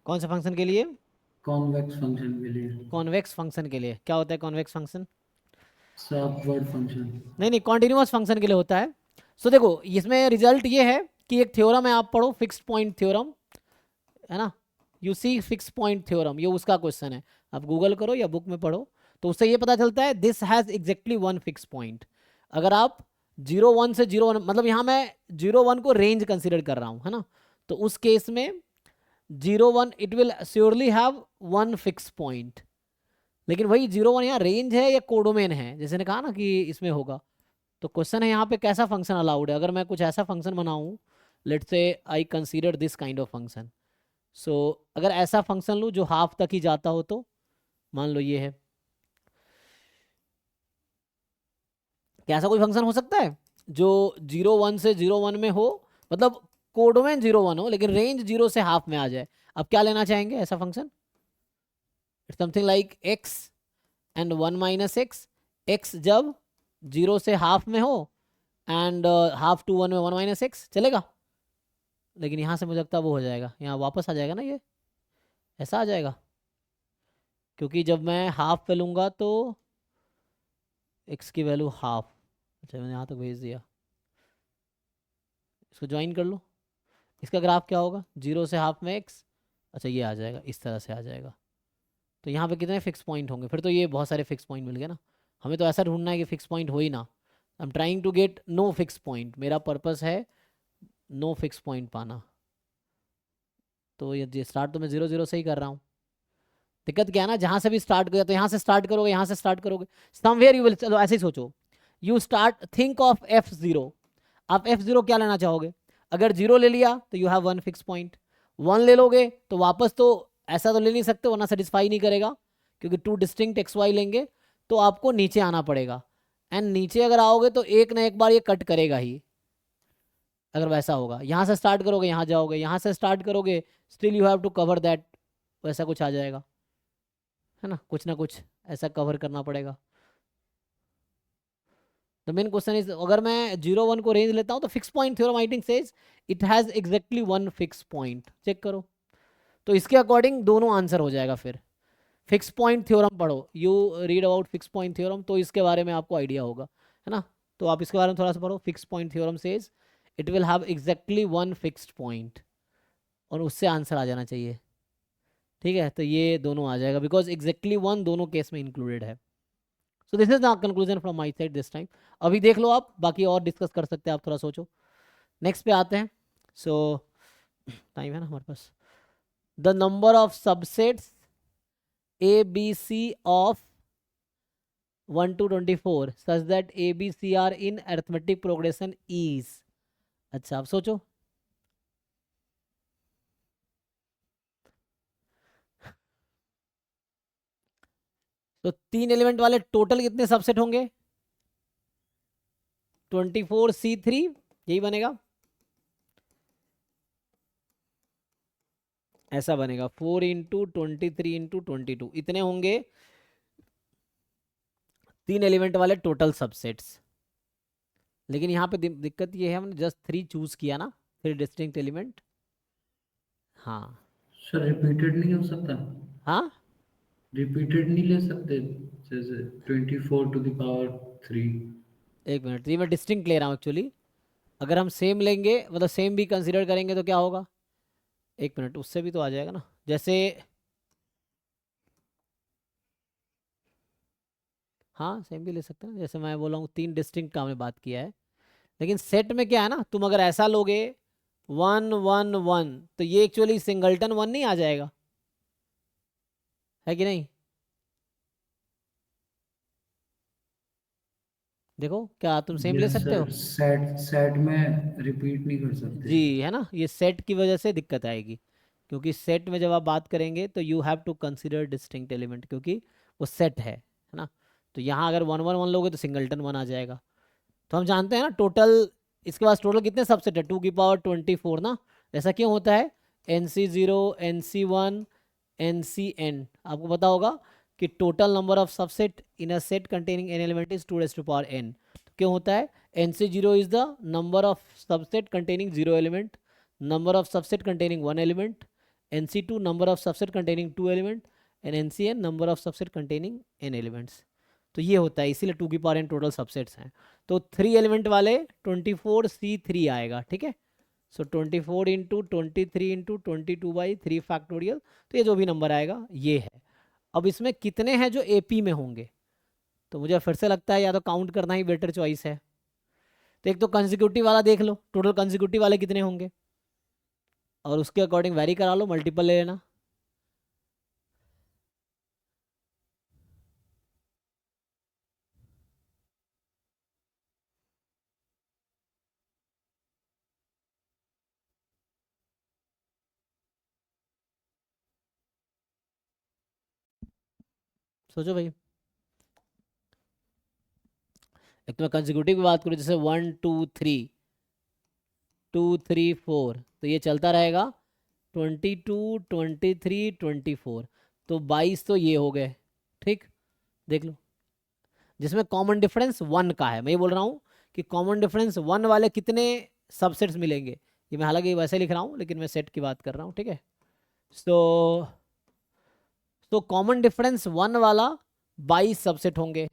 कौन से फंक्शन के लिए? कॉन्वेक्स फंक्शन के लिए। कॉन्वेक्स फंक्शन के लिए क्या होता है कॉन्वेक्स फंक्शन? सब वर्ड फंक्शन। नहीं नहीं, कॉन्टिन्यूअस फंक्शन के लिए होता है। सो देखो इसमें रिजल्ट ये है कि एक थ्योरम है, आप पढ़ो फिक्स्ड पॉइंट थ्योरम, है ना, you see fix point theorem, ये उसका क्वेश्चन है, आप गूगल करो या बुक में पढ़ो, तो उससे ये पता चलता है this has exactly one fix point. अगर आप 0 1 से 0 1, मतलब यहाँ मैं 0 1 को रेंज कंसिडर कर रहा हूँ, है ना, तो उस केस में 0 1 it will surely have one fix point. लेकिन वही 0 1 यहाँ रेंज है या कोडोमेन है, जैसे ने कहा ना कि इसमें होगा, तो क्वेश्चन है यहाँ पे कैसा फंक्शन अलाउड है। अगर मैं कुछ ऐसा फंक्शन बनाऊँ, let's say I consider this kind of function, so अगर ऐसा फंक्शन लूँ जो हाफ तक ही जाता हो, तो मान लो ये है, क्या ऐसा कोई फंक्शन हो सकता है जो 0 1 से 0 1 में हो, मतलब कोडोमेन 0 1 हो लेकिन रेंज 0 से हाफ में आ जाए? अब क्या लेना चाहेंगे ऐसा function? It's something like x and 1 minus x, x जब 0 से हाफ में हो एंड हाफ टू 1 में 1 माइनस एक्स चलेगा। लेकिन यहाँ से मुझे लगता है वो हो जाएगा, यहाँ वापस आ जाएगा ना, ये ऐसा आ जाएगा, क्योंकि जब मैं हाफ पे लूँगा तो x की वैल्यू हाफ, अच्छा मैंने यहाँ तक भेज दिया, इसको ज्वाइन कर लो, इसका ग्राफ क्या होगा 0 से हाफ में x, अच्छा ये आ जाएगा, इस तरह से आ जाएगा। तो यहाँ पे कितने फिक्स पॉइंट होंगे फिर? तो ये बहुत सारे फिक्स पॉइंट मिल गए ना, हमें तो ऐसा ढूंढना है कि फिक्स पॉइंट हो ही ना। I am trying to get no fix point, मेरा पर्पस है नो फिक्स पॉइंट पाना। तो ये स्टार्ट तो मैं 0 0 से ही कर रहा हूँ। दिक्कत क्या है ना, जहाँ से भी स्टार्ट किया तो यहाँ से स्टार्ट करोगे, यहाँ से स्टार्ट करोगे, समवेयर यू विल, चलो ऐसे ही सोचो, you start think of f0, आप f0 क्या लेना चाहोगे? अगर 0 ले लिया तो you have one fix point, 1 ले लोगे तो वापस तो ऐसा तो ले नहीं सकते वरना सेटिस्फाई नहीं करेगा, क्योंकि टू डिस्टिंक्ट एक्स वाई लेंगे, तो आपको नीचे आना पड़ेगा, एंड नीचे अगर आओगे तो एक ना एक बार ये कट करेगा ही। अगर वैसा होगा, यहाँ से स्टार्ट करोगे यहाँ जाओगे, यहाँ से स्टार्ट करोगे still you have to cover that, वैसा कुछ आ जाएगा, है ना, कुछ ना कुछ ऐसा कवर करना पड़ेगा। द मेन क्वेश्चन इज, अगर मैं 0 1 को रेंज लेता हूँ तो fix point theorem I think says it has exactly one fix point, check करो, तो इसके अकॉर्डिंग दोनों आंसर हो जाएगा। फिर फिक्स पॉइंट थ्योरम पढ़ो, you read about fix point theorem, तो इसके बारे में आपको आइडिया होगा, है ना, तो आप इसके बारे में थोड़ा सा पढ़ो। Fix point theorem says it will have exactly one fixed point, और उससे आंसर आ जाना चाहिए, ठीक है, तो ये दोनों आ जाएगा बिकॉज एग्जैक्टली वन दोनों केस में इंक्लूडेड है। So this is the conclusion from my side this time. अभी देख लो आप, बाकी और डिस्कस कर सकते हैं, आप थोड़ा सोचो। नेक्स्ट पे आते हैं। सो टाइम है ना हमारे पास। The number of subsets A B C of 1 to 24 such that A, B, C are in arithmetic progression is, अच्छा आप सोचो। तो 3 एलिमेंट वाले टोटल कितने सबसेट होंगे? 24C3, यही बनेगा, ऐसा बनेगा 4 इंटू 23 इंटू 22, इतने होंगे 3 एलिमेंट वाले टोटल सबसेट्स। लेकिन यहाँ पे दिक्कत ये है, हमने जस्ट 3 चूज किया ना, 3 डिस्टिंक्ट एलिमेंट। हाँ सर रिपीटेड नहीं हो सकता? हाँ, रिपीटेड नहीं ले सकते? जैसे 24 to the power 3। एक मिनट, ये मैं डिस्टिंक्ट ले रहा हूँ एक्चुअली। अगर हम सेम लेंगे, मतलब सेम भी कंसिडर करेंगे तो क्या होगा, एक मिनट, उससे भी तो आ जाएगा ना, जैसे हाँ सेम भी ले सकते हैं, जैसे मैं बोला हूँ 3 डिस्टिंक्ट का हमने बात किया है, लेकिन सेट में क्या है ना, तुम अगर ऐसा लोगे 1 1 1 तो ये एक्चुअली सिंगल्टन 1 नहीं आ जाएगा, है कि नहीं? देखो क्या तुम सेम ले यस सकते हो? सर, सेट सेट में रिपीट नहीं कर सकते। जी, है ना, ये सेट की वजह से दिक्कत आएगी, क्योंकि सेट में जब आप बात करेंगे तो you have to consider distinct element, क्योंकि वो सेट है ना। तो यहाँ अगर 1 1 1 लोगे तो सिंगल्टन 1 आ जाएगा। तो हम जानते हैं ना टोटल, इसके पास टोटल कितने सबसेट है, 2 की पावर 24 ना। ऐसा क्यों होता है, NC0 NC1 NCn, आपको पता होगा कि total number of subset in a set containing an element is 2n। क्यों होता है, NC0 is the number of subset containing 0 element, number of subset containing 1 element, NC2 number of subset containing 2 element, and NCN number of subset containing n elements. तो ये होता है, इसीलिए 2 की पावर n टोटल सबसेट्स हैं. तो 3 एलिमेंट वाले 24C3 आएगा. ठीक है. सो 24 इंटू 23 इंटू 22/3 फैक्टोरियल. तो ये जो भी नंबर आएगा ये है. अब इसमें कितने हैं जो AP में होंगे, तो मुझे फिर से लगता है या तो काउंट करना ही बेटर चॉइस है. तो एक तो कंसेक्यूटिव वाला देख लो, टोटल कंसेक्यूटिव वाले कितने होंगे, और उसके अकॉर्डिंग वेरी करा लो, मल्टीपल ले लेना. सोचो भाई. एक तो मैं कंसेक्यूटिव की बात करूँ, जैसे 1 2 3 2 3 4, तो ये चलता रहेगा 22 23 24. तो 22 तो ये हो गए. ठीक, देख लो. जिसमें कॉमन डिफरेंस 1 का है. मैं ये बोल रहा हूँ कि कॉमन डिफरेंस 1 वाले कितने सबसेट्स मिलेंगे. ये मैं हालांकि वैसे लिख रहा हूँ, लेकिन मैं सेट की बात कर रहा हूँ. ठीक है. तो कॉमन डिफरेंस 1 वाला 22 सबसेट होंगे.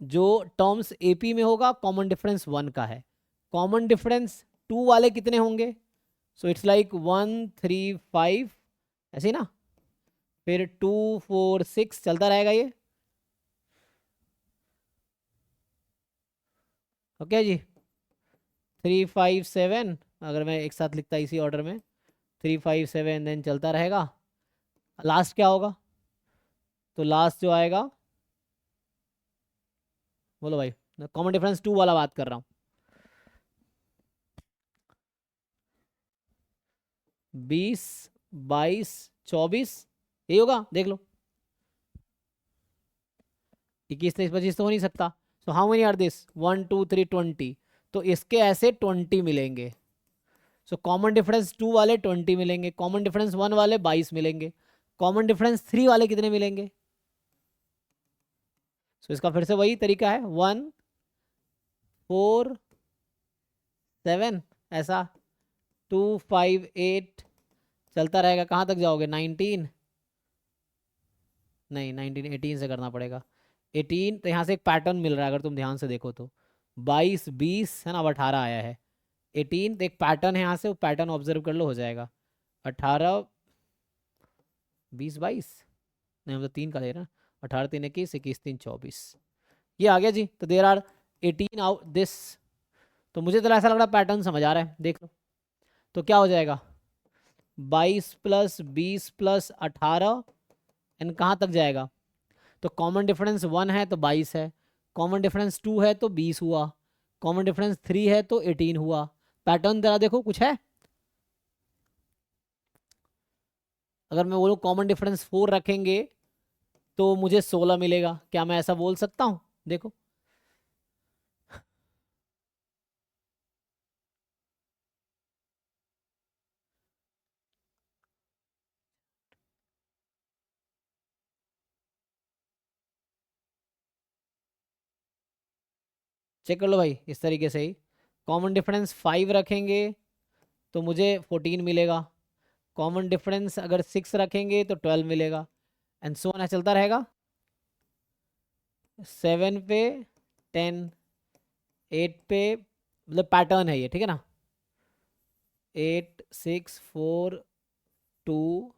जो टर्म्स AP में होगा कॉमन डिफरेंस 1 का है. कॉमन डिफरेंस 2 वाले कितने होंगे. सो इट्स लाइक 1 3 5 ऐसे ही ना. फिर 2 4 6 चलता रहेगा ये. ओके जी. 3 5 7, अगर मैं एक साथ लिखता इसी ऑर्डर में, 3 5 7 देन चलता रहेगा. लास्ट क्या होगा, तो लास्ट जो आएगा, बोलो भाई. कॉमन डिफरेंस 2 वाला बात कर रहा हूँ. 20 22 24 यही होगा. देख लो 21 23 25 तो हो नहीं सकता. So how many are this 1 2 3 20. तो इसके ऐसे 20 मिलेंगे. सो कॉमन डिफरेंस 2 वाले 20 मिलेंगे, कॉमन डिफरेंस 1 वाले 22 मिलेंगे, कॉमन डिफरेंस 3 वाले कितने मिलेंगे. सो इसका फिर से वही तरीका है, 1 4 7 ऐसा, 2 5 8 चलता रहेगा. कहाँ तक जाओगे, 19 नहीं 19 18 से करना पड़ेगा. 18 तो यहाँ से एक पैटर्न मिल रहा है अगर तुम ध्यान से देखो तो. 22 20 है ना, अब 18 आया है. 18 तो एक पैटर्न है यहाँ से, वो पैटर्न ऑब्जर्व कर लो, हो जाएगा. 18 20 22 नहीं, हम तो 3 का ले रहे हैं. 18 3 21 21 3 24 ये आ गया जी. तो देर आर 18 आउट दिस. तो मुझे तो ऐसा लग रहा पैटर्न समझ आ रहा है. देख लो तो क्या हो जाएगा, 22 प्लस 20 प्लस 18 एंड कहाँ तक जाएगा. तो कॉमन डिफरेंस 1 है तो 22 है, कॉमन डिफरेंस 2 है तो 20 हुआ, कॉमन डिफरेंस 3 है तो 18 हुआ. पैटर्न जरा देखो कुछ है. अगर मैं बोलूँ कॉमन डिफरेंस 4 रखेंगे तो मुझे 16 मिलेगा. क्या मैं ऐसा बोल सकता हूँ. देखो चेक कर लो भाई. इस तरीके से ही कॉमन डिफरेंस 5 रखेंगे तो मुझे 14 मिलेगा, कॉमन डिफरेंस अगर 6 रखेंगे तो 12 मिलेगा, एंड सो ऑन चलता रहेगा. 7 पे 10, 8 पे, मतलब पैटर्न है ये. ठीक है ना. 8 6 4 2,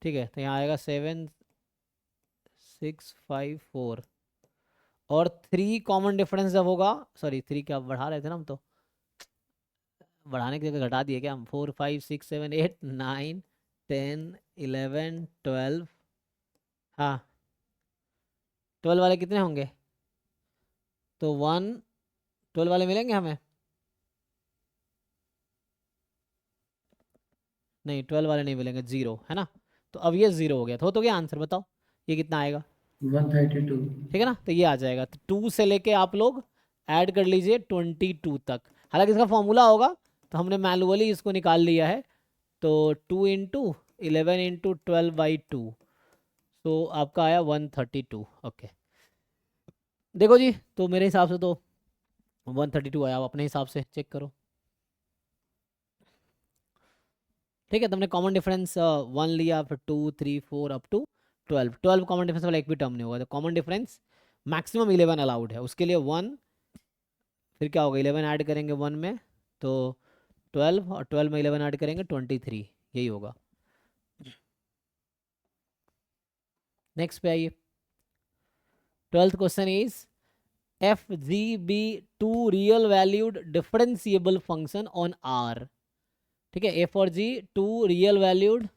ठीक है. तो यहाँ आएगा 7 6 5 4, और 3 कॉमन डिफरेंस जब होगा, सॉरी 3 क्या बढ़ा रहे थे ना हम, तो बढ़ाने की जगह घटा दिए क्या हम. 4 5 6 7 8 9 10 11 12. हाँ 12 वाले कितने होंगे, तो 1 12 वाले मिलेंगे हमें. नहीं 12 वाले नहीं मिलेंगे, 0 है ना. तो अब ये 0 हो गया. तो गया आंसर. बताओ ये कितना आएगा. 132. ठीक है ना. तो ये आ जाएगा. तो 2 से लेके आप लोग ऐड कर लीजिए 22 तक. हालांकि इसका फॉर्मूला होगा तो हमने मैनुअली इसको निकाल लिया है. तो 2 इंटू 11 इंटू 12/2, तो आपका आया 132. ओके देखो जी, तो मेरे हिसाब से तो 132 आया, आप अपने हिसाब से चेक करो। ठीक है, तुमने कॉमन डिफरेंस 1 लिया, फिर 2 3 4 अप टू 12 कॉमन डिफरेंस वाला एक भी टर्म नहीं होगा, तो कॉमन डिफरेंस मैक्सिमम 11 अलाउड है, उसके लिए 1, फिर क्या होगा 11 ऐड करेंगे 1 में तो 12, और 12 में 11 ऐड करेंगे 23, यही होगा। नेक्स्ट पे आइए, 12th question is f g be two real valued differentiable function on R. ठीक है, एफ और जी टू रियल वैल्यूड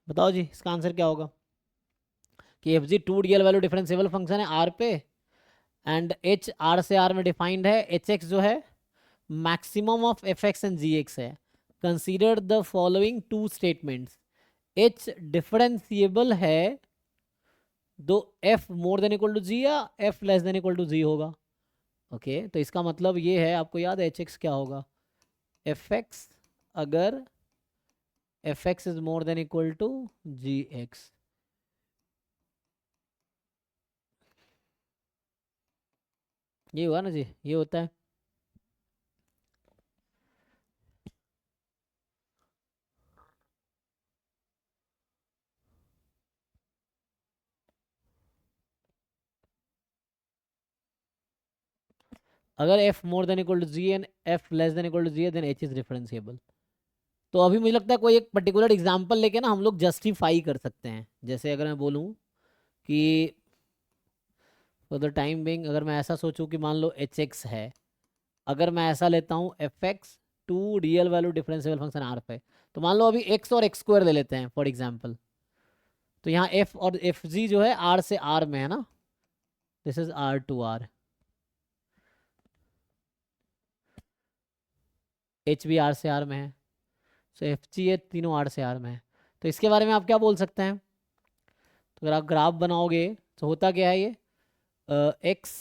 बताओ जी इसका आंसर क्या होगा कि f g to real value differentiable function है आर पे, एंड एच आर से आर में डिफाइंड है, एच एक्स जो है maximum of f x and g x है। Consider the following two statements, h differentiable है दो f more than equal to g या f less than equal to g होगा। ओके तो इसका मतलब ये है, आपको याद है एच एक्स क्या होगा, एफ एक्स अगर f x is more than equal to g x. ये हुआ ना जी, ये होता है। अगर f more than equal to g and f less than equal to g then h is differentiable. तो अभी मुझे लगता है कोई एक पर्टिकुलर एग्जांपल लेके ना हम लोग जस्टिफाई कर सकते हैं। जैसे अगर मैं बोलूँ कि फॉर द टाइम बिंग अगर मैं ऐसा सोचूं कि मान लो एच एक्स है, अगर मैं ऐसा लेता हूँ f x two real value differentiable function R पे, तो मान लो अभी एक्स और एक्स स्क्वायर ले लेते हैं फॉर एग्जाम्पल। तो यहाँ एफ और एफ जी जो है आर से आर में है ना, this is R to R, h भी आर से आर में है, सो एफ जी ये तीनों आर से आर में है। तो इसके बारे में आप क्या बोल सकते हैं, तो अगर आप ग्राफ बनाओगे तो होता क्या है ये एक्स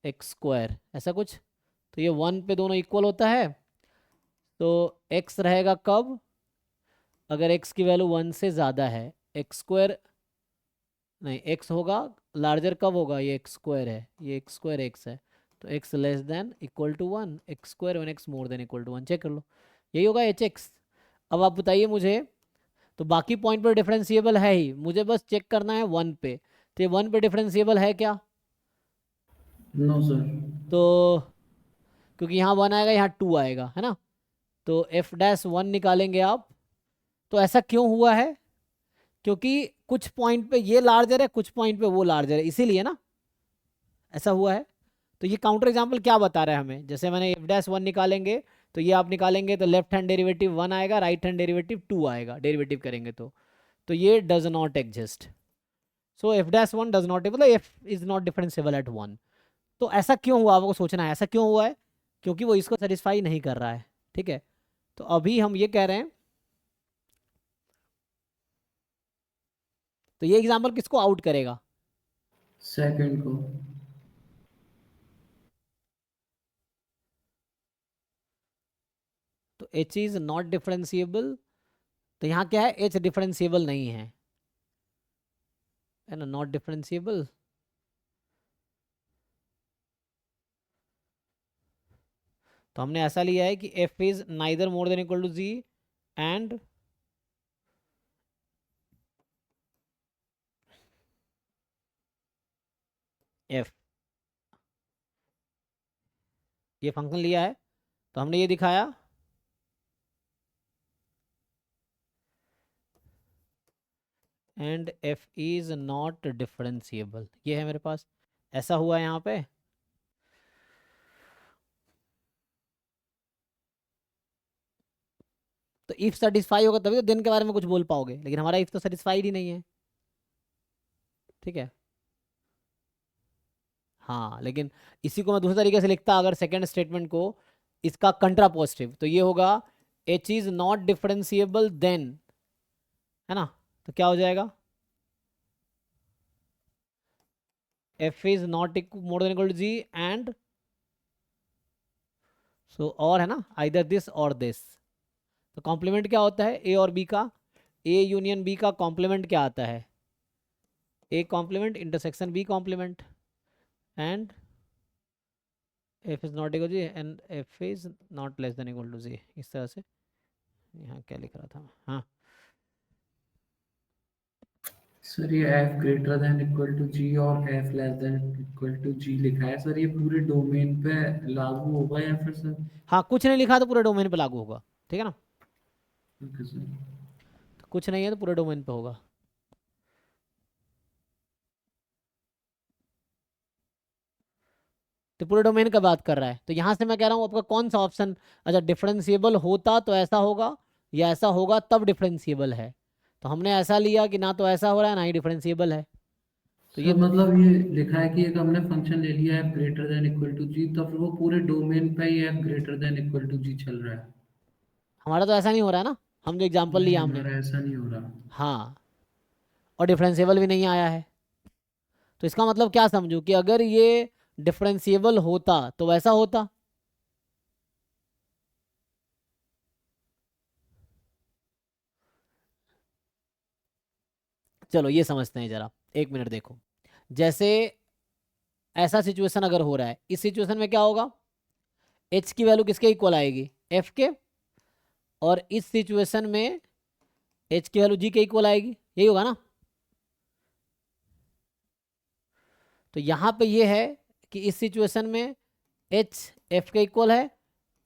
एक्स स्क्वायर ऐसा कुछ, तो ये 1 पे दोनों इक्वल होता है। तो एक्स रहेगा कब, अगर एक्स की वैल्यू 1 से ज़्यादा है, एक्स स्क्वायर नहीं एक्स होगा लार्जर कब होगा, ये एक्स स्क्वायर है, ये एक्स स्क्वायर एक्स है, तो x less than equal to 1, x square one x more than equal to 1, check कर लो यही होगा एच एक्स। अब आप बताइए मुझे, तो बाकी पॉइंट पर डिफरेंशिएबल है ही, मुझे बस चेक करना है 1 पे, तो ये 1 पे डिफरेंशिएबल है क्या, नो सर। तो क्योंकि यहाँ 1 आएगा यहाँ 2 आएगा है ना, तो एफ डैश 1 निकालेंगे आप। तो ऐसा क्यों हुआ है, क्योंकि कुछ पॉइंट पे ये लार्जर है कुछ पॉइंट पे वो लार्जर है, इसीलिए ना ऐसा हुआ है। तो ये काउंटर एग्जाम्पल क्या बता रहा है हमें, जैसे मैंने एफ डैश 1 निकालेंगे तो ये आप निकालेंगे तो लेफ्ट हैंड डेरिवेटिव 1 आएगा, राइट हैंड डेरिवेटिव 2 आएगा, डेरिवेटिव करेंगे तो ये does not exist. So f dash 1 does not, मतलब f is not differentiable at 1। तो ऐसा क्यों हुआ, आपको सोचना है ऐसा क्यों हुआ है, क्योंकि वो इसको सेटिस्फाई नहीं कर रहा है। ठीक है, तो अभी हम ये कह रहे हैं, तो ये एग्जाम्पल किसको आउट करेगा, सेकंड को। तो एच इज नॉट डिफरेंशिएबल, तो यहाँ क्या है एच डिफरेंशिएबल नहीं है, है ना, नॉट डिफरेंशिएबल। तो हमने ऐसा लिया है कि f is neither more than equal to g and f, ये फंक्शन लिया है। तो हमने ये दिखाया and f is not differentiable, ये है मेरे पास, ऐसा हुआ यहाँ पे। तो इफ सेटिस्फाई होगा तभी तो देन के बारे में कुछ बोल पाओगे, लेकिन हमारा इफ तो सेटिस्फाइड ही नहीं है, ठीक है। हाँ, लेकिन इसी को मैं दूसरे तरीके से लिखता अगर सेकंड स्टेटमेंट को, इसका कंट्रा पॉजिटिव, तो ये होगा h is not differentiable then, है ना। तो क्या हो जाएगा, f is not more than equal to g and so, और है ना, आइदर दिस और दिस। तो कॉम्प्लीमेंट क्या होता है, a और b का, a यूनियन b का कॉम्प्लीमेंट क्या आता है, a complement intersection b complement, and f is not equal to g and f is not less than equal to g। इस तरह से, यहाँ क्या लिख रहा था, हाँ सर ये f greater than equal to g और f less than equal to g लिखा है सर, ये पूरे डोमेन पे लागू होगा या फिर सर? हाँ, कुछ नहीं लिखा तो पूरे डोमेन पे लागू होगा, ठीक है ना। Okay sir. तो कुछ नहीं है तो पूरे डोमेन पे होगा। तो पूरे डोमेन का बात कर रहा है, तो यहाँ से मैं कह रहा हूँ आपका कौन सा ऑप्शन, अच्छा डिफरेंशिएबल होता तो ऐसा होगा, या ऐसा होगा तब डिफरेंशिएबल है। तो हमने ऐसा लिया कि ना तो ऐसा हो रहा है ना ही डिफरेंशिएबल है। तो सर ये मतलब ये लिखा है कि एक हमने फंक्शन ले लिया है greater than equal to g, तो फिर वो पूरे डोमेन पे ही f greater than equal to g चल रहा है। हमारा तो ऐसा नहीं हो रहा है ना, हम जो एग्जाम्पल नहीं लिया हमने, हमारा ऐसा नहीं हो रहा। हाँ, और डिफरेंशिएबल भी नहीं आया है। तो इसका मतलब क्या समझू कि अगर ये डिफरेंशिएबल होता तो वैसा होता, चलो ये समझते हैं जरा, एक मिनट देखो। जैसे ऐसा सिचुएशन अगर हो रहा है, इस सिचुएशन में क्या होगा, h की वैल्यू किसके इक्वल आएगी, f के, और इस सिचुएशन में h की वैल्यू g के इक्वल आएगी, यही होगा ना। तो यहाँ पे ये है कि इस सिचुएशन में h f के इक्वल है,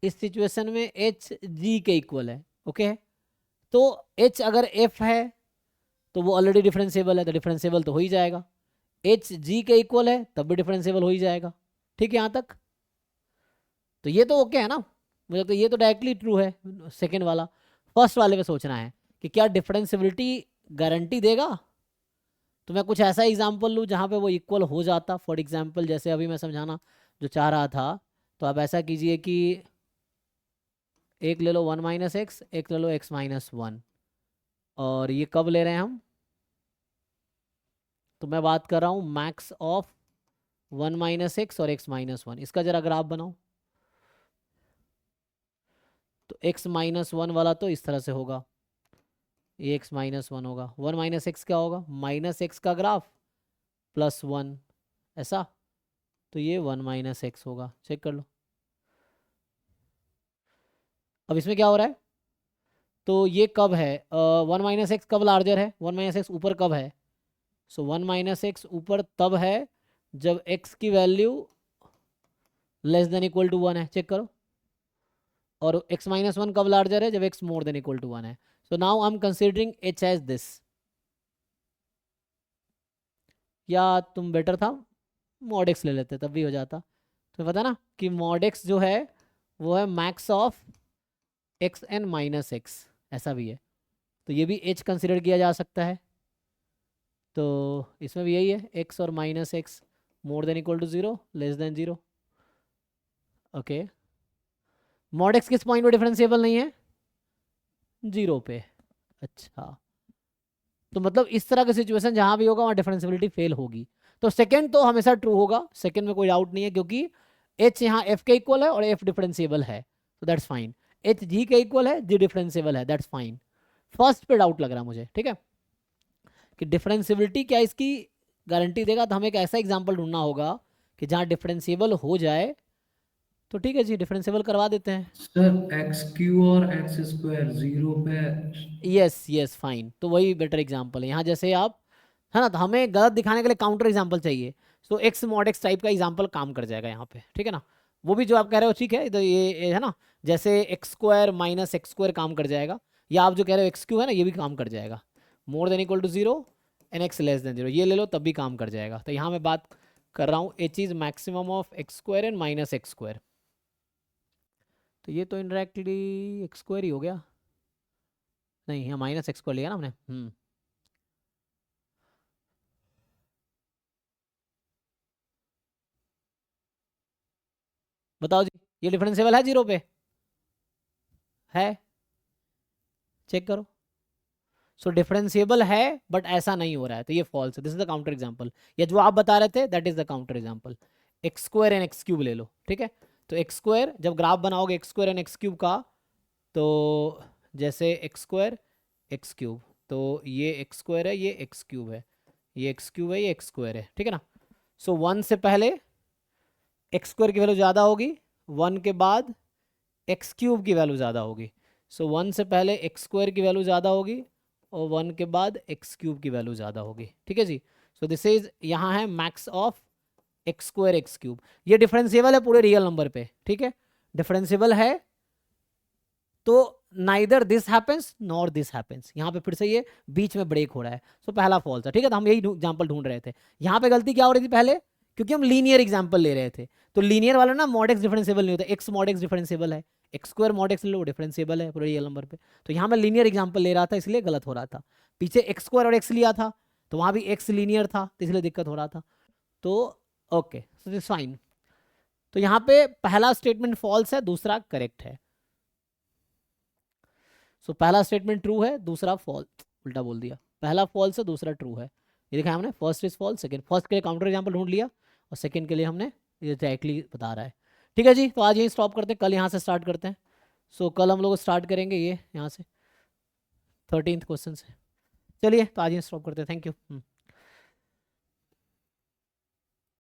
इस सिचुएशन में h g के इक्वल है, ओके। तो h अगर f है तो वो ऑलरेडी डिफरेंशिएबल है, तो डिफरेंशिएबल तो हो ही जाएगा। h g के इक्वल है तब भी डिफरेंशिएबल हो ही जाएगा, ठीक है यहाँ तक। तो ये तो ओके है ना, मुझे लगता है ये तो डायरेक्टली ट्रू है, सेकंड वाला। फर्स्ट वाले में सोचना है कि क्या डिफरेंशिएबिलिटी गारंटी देगा। तो मैं कुछ ऐसा एग्जांपल लूँ जहाँ पे वो इक्वल हो जाता, फॉर एग्जांपल जैसे अभी मैं समझाना जो चाह रहा था। तो आप ऐसा कीजिए कि एक ले लो 1 माइनस एक्स, एक ले लो x माइनस 1, और ये कब ले रहे हैं हम, तो मैं बात कर रहा हूँ मैक्स ऑफ 1 माइनस एक्स और x माइनस 1। इसका जरा ग्राफ बनाओ। तो x माइनस 1 वाला तो इस तरह से होगा, ये x माइनस 1 होगा, 1 माइनस एक्स क्या होगा, माइनस एक्स का ग्राफ प्लस 1, ऐसा। तो ये 1 माइनस एक्स होगा, चेक कर लो। अब इसमें क्या हो रहा है, तो ये कब है, 1 माइनस एक्स कब लार्जर है, 1 माइनस एक्स ऊपर कब है, सो 1 माइनस एक्स ऊपर तब है जब x की value less than equal to 1 है, चेक करो। और x माइनस 1 कब लार्जर है, जब x more than equal to 1 है। So now I am considering h as this, या तुम बेटर था मॉड x ले लेते तब भी हो जाता। तो पता ना कि मॉड x जो है वो है max of x and minus x, ऐसा भी है। तो ये भी h कंसिडर किया जा सकता है। तो इसमें भी यही है, x और minus x more than equal to 0, less than 0, okay. Mod x किस पॉइंट पे डिफरेंशिएबल नहीं है, 0 पे, अच्छा। तो मतलब इस तरह की सिचुएशन जहां भी होगा वहां डिफरेंशियबिलिटी फेल होगी। तो सेकंड तो हमेशा ट्रू होगा, सेकंड में कोई डाउट नहीं है, क्योंकि h यहाँ f के इक्वल है और f डिफरेंशिएबल है, तो दैट्स फाइन। h g के इक्वल है, g डिफरेंशिएबल है, दैट्स फाइन। फर्स्ट पे डाउट लग रहा है मुझे, ठीक है, कि डिफरेंशियबिलिटी क्या इसकी गारंटी देगा तो हमें एक ऐसा एग्जाम्पल ढूंढना होगा कि जहाँ डिफरेंशिएबल हो जाए। तो ठीक है जी, डिफरेंशिएबल करवा देते हैं। सर एक्स क्यू और एक्स स्क्वायर जीरो पे। यस यस फाइन, तो वही बेटर एग्जाम्पल है यहाँ। जैसे आप है ना, तो हमें गलत दिखाने के लिए काउंटर एग्जाम्पल चाहिए, तो एक्स मॉड एक्स टाइप का एग्जाम्पल काम कर जाएगा यहाँ पे, ठीक है ना। वो भी जो आप कह रहे हो ठीक है, इधर ये है ना, जैसे x square minus x square काम कर जाएगा, या आप जो कह रहे हो एक्स क्यू है ना, ये भी काम कर जाएगा। More than equal to zero and x less than zero, ये ले लो तब भी काम कर जाएगा। तो यहाँ मैं बात कर रहा हूँ H is maximum of x square and minus x square. तो ये तो इनडायरेक्टली एक्स स्क्वायर ही हो गया, नहीं यहाँ माइनस एक्स स्क्वायर लिया ना हमने। बताओ जी, ये डिफरेंशिएबल है जीरो पे? है, चेक करो। सो डिफरेंशिएबल है बट ऐसा नहीं हो रहा है, तो ये फॉल्स है। This is the counter example, या जो आप बता रहे थे that is the counter example. X square and x cube ले लो, ठीक है। तो एक्स स्क्वायर जब ग्राफ बनाओगे x square and x cube का, तो जैसे एक्स स्क्वायर एक्स क्यूब, तो ये एक्स स्क्वायर है, ये एक्स क्यूब है, ये एक्स क्यूब है, ये एक्स स्क्वायर है, ठीक है ना। सो 1 से पहले एक्स स्क्वायर की वैल्यू ज़्यादा होगी, 1 के बाद एक्स क्यूब की वैल्यू ज़्यादा होगी। सो 1 से पहले एक्स स्क्वायर की वैल्यू ज़्यादा होगी और 1 के बाद एक्स क्यूब की वैल्यू ज़्यादा होगी, ठीक है जी। सो दिस इज यहाँ है max of x square x cube. ये डिफरेंशिएबल है पूरे रियल नंबर पे, ठीक है, डिफरेंशिएबल है। तो neither this happens nor this happens, यहाँ पे फिर से ये बीच में ब्रेक हो रहा है। सो पहला फॉल्स है, ठीक है। तो हम यही एग्जाम्पल ढूंढ रहे थे। यहाँ पे गलती क्या हो रही थी पहले, क्योंकि हम लीनियर एग्जाम्पल ले रहे थे, तो लीनियर वाला ना मॉड एक्स डिफरेंशिएबल नहीं होता, एक्स मॉड एक्स डिफरेंशिएबल है, एक्स स्क्वायर मॉड एक्स ले लो डिफरेंशिएबल है पूरे रियल नंबर पे। तो यहाँ मैं लीनियर एग्जाम्पल ले रहा था इसलिए गलत हो रहा था। पीछे एक्स स्क्वायर और एक्स लिया था तो वहाँ भी एक्स लीनियर था, तो इसलिए दिक्कत हो रहा था। तो ओके, सो दिस फाइन। तो यहाँ पे पहला स्टेटमेंट फॉल्स है, दूसरा करेक्ट है। सो पहला स्टेटमेंट ट्रू है, दूसरा फॉल्स, उल्टा बोल दिया, पहला फॉल्स है दूसरा ट्रू है। ये देखा हमने, first is false, second, first के लिए काउंटर एग्जांपल ढूंढ लिया और सेकंड के लिए हमने ये डायरेक्टली बता रहा है। ठीक है जी, तो आज यही स्टॉप करते हैं, कल यहाँ से स्टार्ट करते हैं। सो कल हम लोग स्टार्ट करेंगे ये यहाँ से 13th क्वेश्चन से। चलिए तो आज यही स्टॉप करते हैं, थैंक यू।